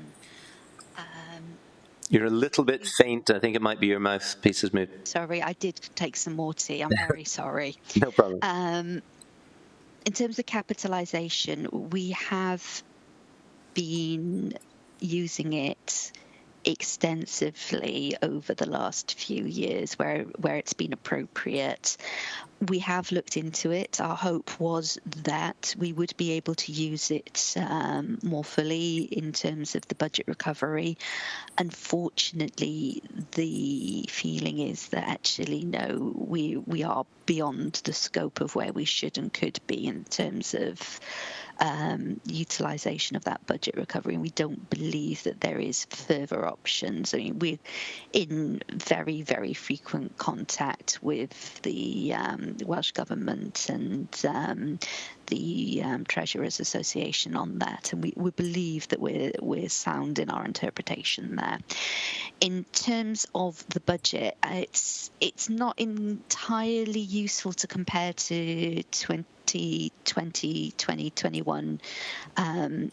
you're a little bit faint. I think it might be your mouthpiece has moved. sorry, I did take some more tea. I'm very sorry. No problem. In terms of capitalisation, we have been using it extensively over the last few years where it's been appropriate. We have looked into it. Our hope was that we would be able to use it more fully in terms of the budget recovery. Unfortunately, the feeling is that actually, no, we are beyond the scope of where we should and could be in terms of utilisation of that budget recovery, and we don't believe that there is further options. I mean, we're in very, very frequent contact with the Welsh Government and the Treasurers Association on that, and we believe that we're sound in our interpretation there. In terms of the budget, it's not entirely useful to compare to 2020, 2021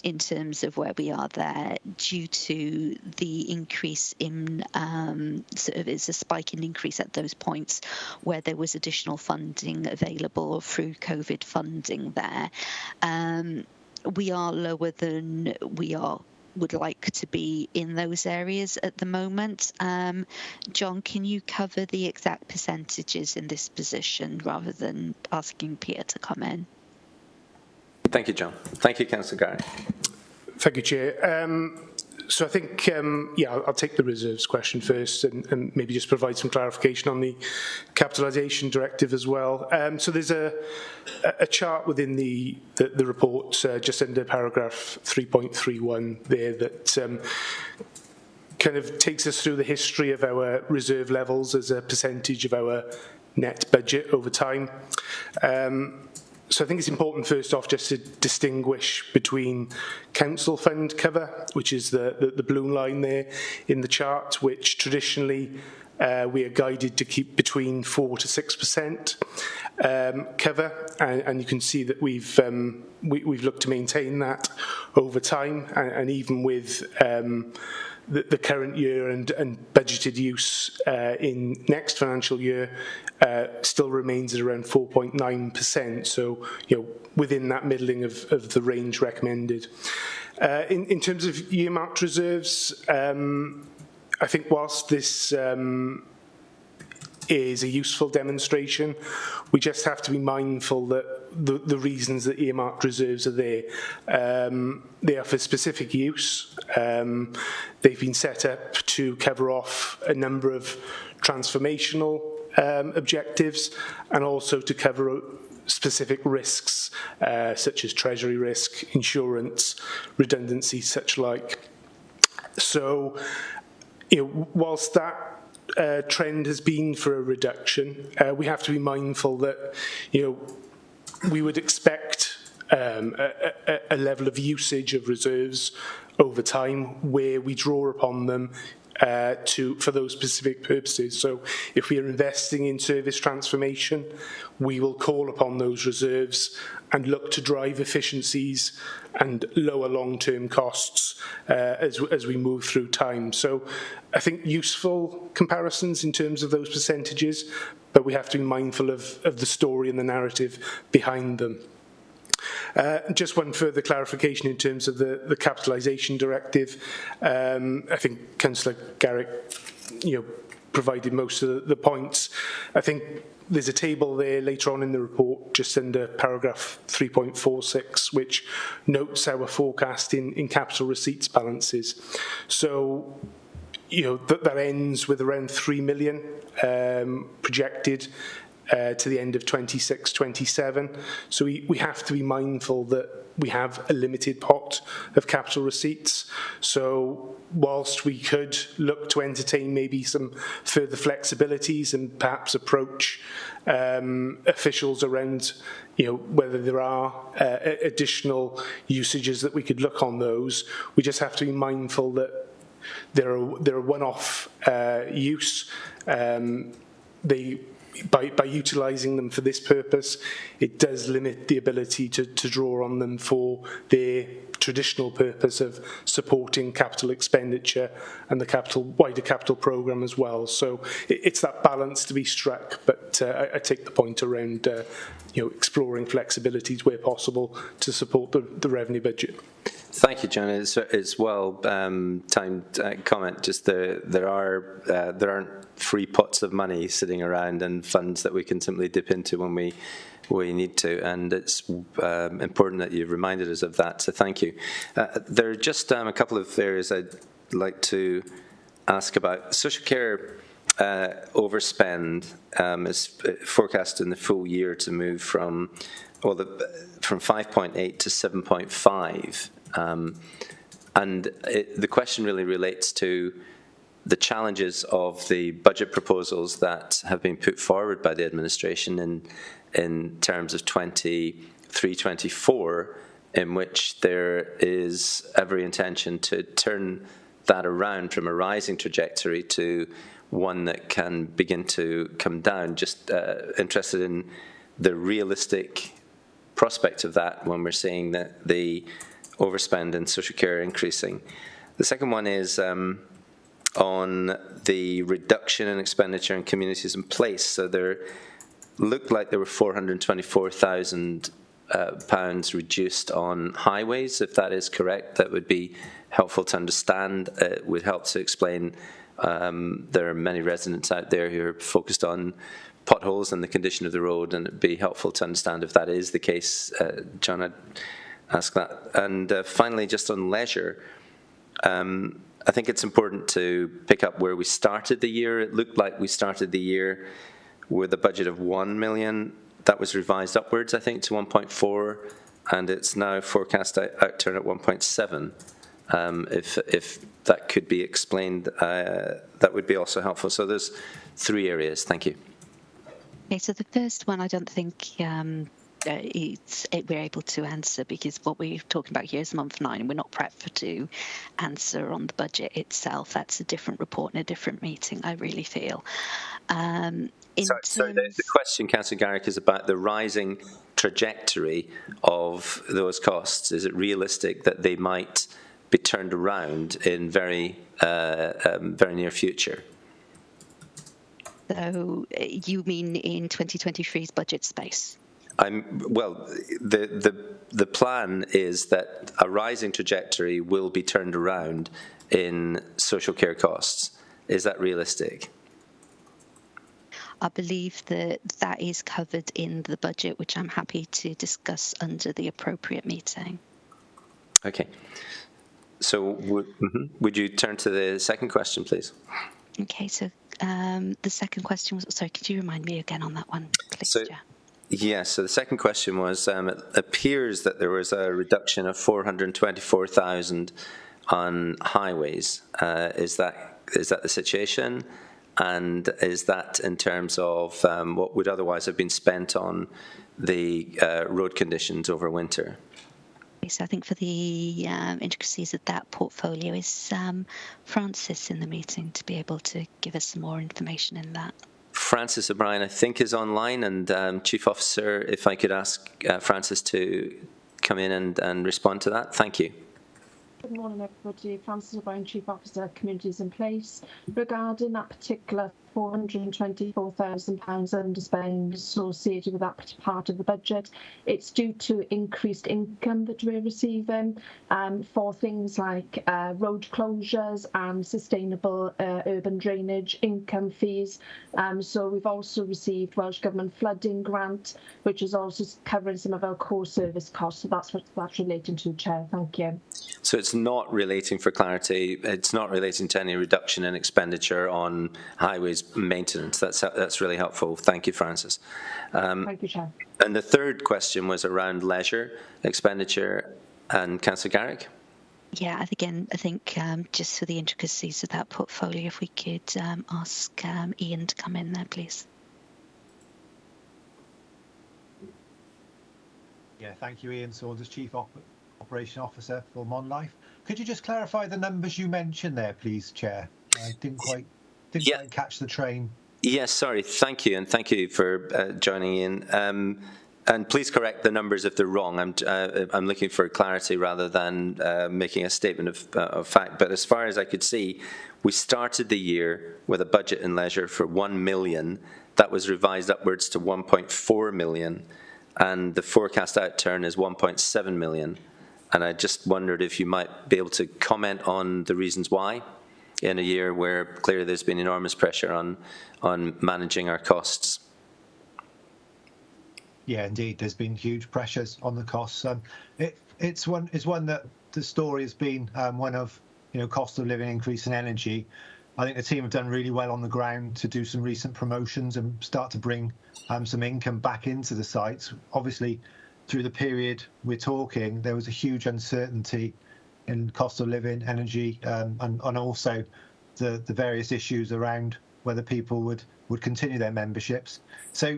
in terms of where we are there, due to the increase in sort of it's a spike in increase at those points where there was additional funding available through COVID funding there. We are lower than we would like to be in those areas at the moment. John, can you cover the exact percentages in this position rather than asking Peter to come in? Thank you, John. Thank you, Councillor Garrick. Thank you, Chair. So I think, I'll take the reserves question first and maybe just provide some clarification on the capitalisation directive as well. So there's a chart within the report just under paragraph 3.31 there that kind of takes us through the history of our reserve levels as a percentage of our net budget over time. So I think it's important first off just to distinguish between council fund cover, which is the blue line there in the chart, which traditionally we are guided to keep between 4 to 6% cover, and you can see that we've looked to maintain that over time, and even with the current year and budgeted use in next financial year still remains at around 4.9%. So, within that middling of the range recommended. In terms of earmarked reserves, I think whilst this is a useful demonstration, we just have to be mindful that the reasons that earmarked reserves are there, they are for specific use. They've been set up to cover off a number of transformational objectives and also to cover specific risks such as treasury risk, insurance, redundancy, such like. So, whilst that trend has been for a reduction, we have to be mindful that, we would expect a level of usage of reserves over time where we draw upon them for those specific purposes. So if we are investing in service transformation, we will call upon those reserves and look to drive efficiencies and lower long-term costs as we move through time. So I think useful comparisons in terms of those percentages, but we have to be mindful of the story and the narrative behind them. Just one further clarification in terms of the capitalisation directive. I think Councillor Garrick, provided most of the points. I think there's a table there later on in the report, just under paragraph 3.46, which notes our forecast in capital receipts balances. So, that ends with around 3 million projected to the end of 26-27. So we have to be mindful that we have a limited pot of capital receipts. So whilst we could look to entertain maybe some further flexibilities and perhaps approach officials around whether there are additional usages that we could look on those, we just have to be mindful that they're a one-off use. By utilising them for this purpose, it does limit the ability to draw on them for their traditional purpose of supporting capital expenditure and the wider capital programme as well. So it's that balance to be struck, but I take the point around exploring flexibilities where possible to support the revenue budget. Thank you, John. It's well timed comment. Just there aren't free pots of money sitting around and funds that we can simply dip into when we need to, and it's important that you've reminded us of that. So thank you. There are just a couple of areas I'd like to ask about. Social care overspend is forecast in the full year to move from 5.8 to 7.5. And the question really relates to the challenges of the budget proposals that have been put forward by the administration in terms of 23-24, in which there is every intention to turn that around from a rising trajectory to one that can begin to come down. Just interested in the realistic prospect of that when we're seeing that the overspend in social care increasing. The second one is on the reduction in expenditure in communities in place. So there looked like there were £424,000 reduced on highways. If that is correct, that would be helpful to understand. It would help to explain there are many residents out there who are focused on potholes and the condition of the road, and it'd be helpful to understand if that is the case. John, ask that. And finally, just on leisure, I think it's important to pick up where we started the year. It looked like we started the year with a budget of 1 million. That was revised upwards, I think, to 1.4, and it's now forecast outturn at 1.7. If that could be explained, that would be also helpful. So there's 3 areas. Thank you. Okay, so the first one, I don't think we're able to answer, because what we're talking about here is month 9, and we're not prepped to answer on the budget itself. That's a different report and a different meeting, I really feel. So the question, Councillor Garrick, is about the rising trajectory of those costs. Is it realistic that they might be turned around in very near future? So you mean in 2023's budget space? Well, the plan is that a rising trajectory will be turned around in social care costs. Is that realistic? I believe that is covered in the budget, which I'm happy to discuss under the appropriate meeting. Okay. So would you turn to the second question, please? Okay, so the second question was, sorry, could you remind me again on that one, please, Chair? Yes, so the second question was, it appears that there was a reduction of 424,000 on highways. Is that the situation? And is that in terms of what would otherwise have been spent on the road conditions over winter? So I think for the intricacies of that portfolio is Francis in the meeting to be able to give us some more information in that. Francis O'Brien, I think, is online, and Chief Officer, if I could ask Francis to come in and respond to that. Thank you. Good morning, everybody. Francis O'Brien, Chief Officer, Communities in Place. Regarding that particular £424,000 underspend associated with that part of the budget, it's due to increased income that we're receiving for things like road closures and sustainable urban drainage income fees. So we've also received Welsh Government flooding grant, which is also covering some of our core service costs. So that's what that's relating to, Chair. Thank you. So it's not relating, for clarity, it's not relating to any reduction in expenditure on highways maintenance. That's really helpful. Thank you, Francis. Thank you, Chair. And the third question was around leisure expenditure, and Councillor Garrick. Yeah, again, I think just for the intricacies of that portfolio, if we could ask Ian to come in there, please. Yeah, thank you, Ian Saunders, Chief Operation Officer for MonLife. Could you just clarify the numbers you mentioned there, please, Chair? I didn't quite catch the train. Yes, sorry. Thank you, and thank you for joining in. And please correct the numbers if they're wrong. I'm looking for clarity rather than making a statement of fact. But as far as I could see, we started the year with a budget in leisure for 1 million. That was revised upwards to 1.4 million. And the forecast outturn is 1.7 million. And I just wondered if you might be able to comment on the reasons why in a year where clearly there's been enormous pressure on managing our costs. Yeah, indeed, there's been huge pressures on the costs. It's one that the story has been one of cost of living increase in energy. I think the team have done really well on the ground to do some recent promotions and start to bring some income back into the sites. Obviously, through the period we're talking, there was a huge uncertainty in cost of living, energy, and also the various issues around whether people would continue their memberships. So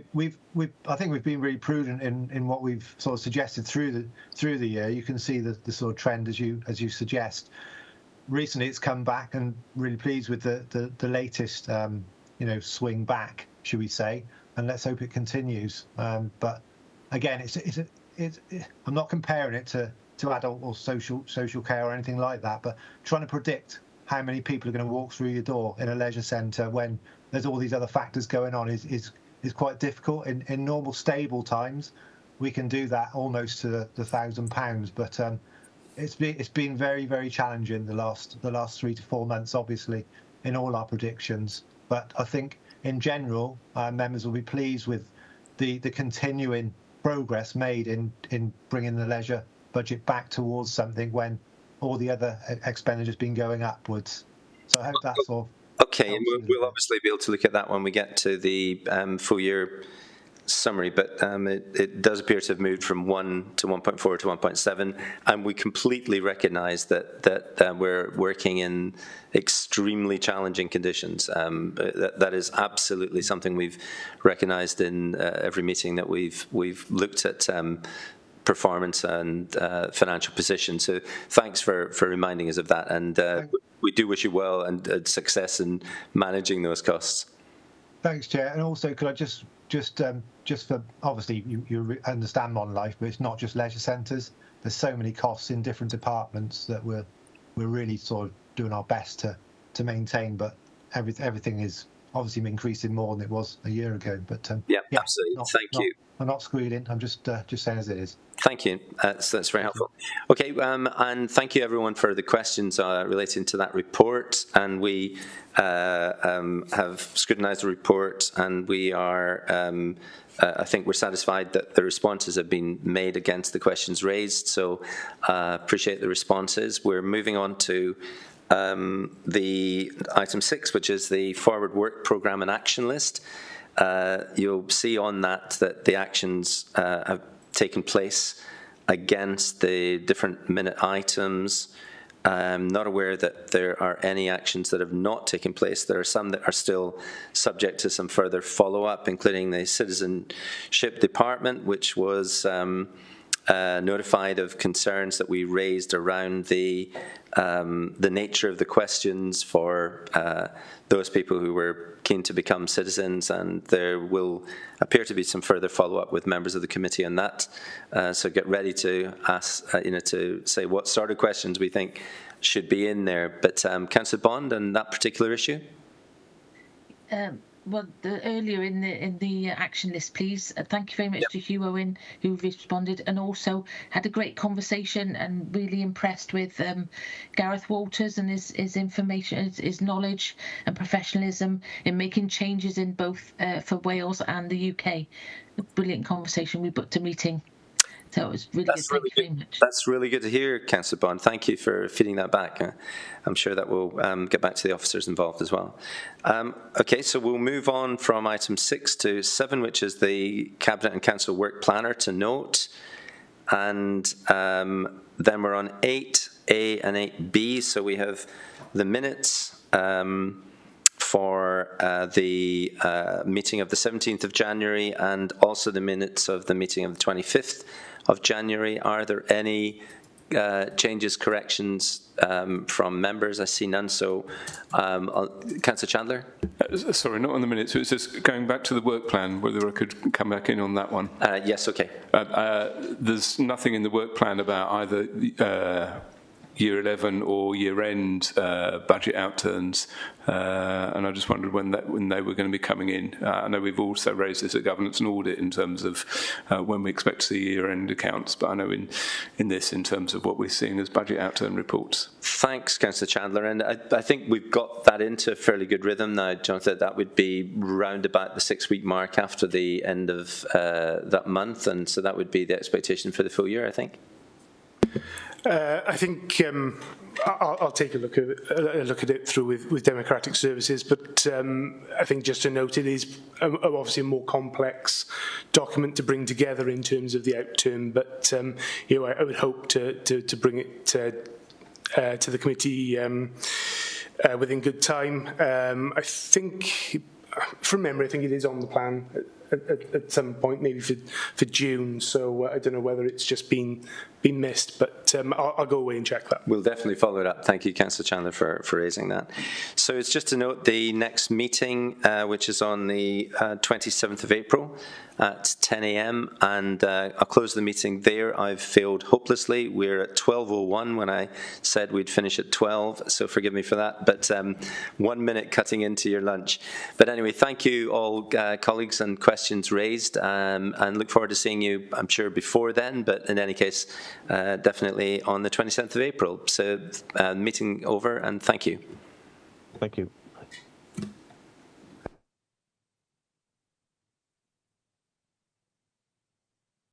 I think we've been really prudent in what we've sort of suggested through the year. You can see the sort of trend as you suggest. Recently, it's come back, and really pleased with the latest swing back, should we say? And let's hope it continues. But again, I'm not comparing it to adult or social care or anything like that, but trying to predict how many people are going to walk through your door in a leisure centre when there's all these other factors going on is quite difficult. In normal stable times, we can do that almost to the £1,000, but it's been very, very challenging the last 3 to 4 months, obviously, in all our predictions. But I think in general, members will be pleased with the continuing progress made in bringing the leisure budget back towards something when all the other expenditure's been going upwards. So I hope that's all. Okay, and we'll obviously be able to look at that when we get to the full year summary, but it does appear to have moved from 1 to 1.4 to 1.7, and we completely recognise that we're working in extremely challenging conditions. That is absolutely something we've recognised in every meeting that we've looked at performance and financial position. So thanks for reminding us of that, and we do wish you well and success in managing those costs. Thanks, Chair. And also, could I just for, obviously you understand modern life, but it's not just leisure centres. There's so many costs in different departments that we're really sort of doing our best to maintain, but everything is obviously increasing more than it was a year ago. But yeah, absolutely. Thank you. I'm not squealing. I'm just saying as it is. Thank you. That's very helpful. Okay, and thank you everyone for the questions relating to that report. And we have scrutinised the report, and we are. I think we're satisfied that the responses have been made against the questions raised. So appreciate the responses. We're moving on to the item 6, which is the forward work programme and action list. You'll see on that the actions have taken place against the different minute items. I'm not aware that there are any actions that have not taken place. There are some that are still subject to some further follow-up, including the Citizenship Department, which was notified of concerns that we raised around the nature of the questions for those people who were keen to become citizens, and there will appear to be some further follow-up with members of the committee on that. So get ready to ask, to say what sort of questions we think should be in there. But Councillor Bond, on that particular issue? Well, earlier in the action list, please. Thank you very much to Hugh Owen, who responded, and also had a great conversation, and really impressed with Gareth Walters and his information, his knowledge and professionalism in making changes in both for Wales and the UK. A brilliant conversation. We booked a meeting. So it was really good. Thank you very much. That's really good to hear, Councillor Bond. Thank you for feeding that back. I'm sure that will get back to the officers involved as well. Okay, so we'll move on from item 6 to 7, which is the Cabinet and Council Work Planner to note. And then we're on 8A and 8B. So we have the minutes for the meeting of the 17th of January, and also the minutes of the meeting of the 25th of January. Are there any changes, corrections from members? I see none. So, Councillor Chandler? Sorry, not on the minutes. It was just going back to the work plan, whether I could come back in on that one. Yes, okay. There's nothing in the work plan about either Year 11 or year-end budget outturns, and I just wondered when they were going to be coming in. I know we've also raised this at governance and audit in terms of when we expect to see year-end accounts, but I know in this, in terms of what we're seeing as budget outturn reports. Thanks, Councillor Chandler, and I think we've got that into a fairly good rhythm now, Jonathan. That would be round about the 6-week mark after the end of that month, and so that would be the expectation for the full year, I think. I think I'll take a look at it through with Democratic Services, but I think just to note, it is obviously a more complex document to bring together in terms of the outturn. But I would hope to bring it to the committee within good time. I think, from memory, I think it is on the plan at some point, maybe for June. So I don't know whether it's just been missed, but I'll go away and check that. We'll definitely follow it up. Thank you, Councillor Chandler, for raising that. So it's just to note the next meeting, which is on the 27th of April at 10 a.m. and I'll close the meeting there. I've failed hopelessly. We're at 12:01 when I said we'd finish at 12, so forgive me for that, but 1 minute cutting into your lunch. But anyway, thank you all colleagues and questions raised, and look forward to seeing you, I'm sure, before then, but in any case, definitely on the 27th of April. So meeting over, and thank you. Thank you.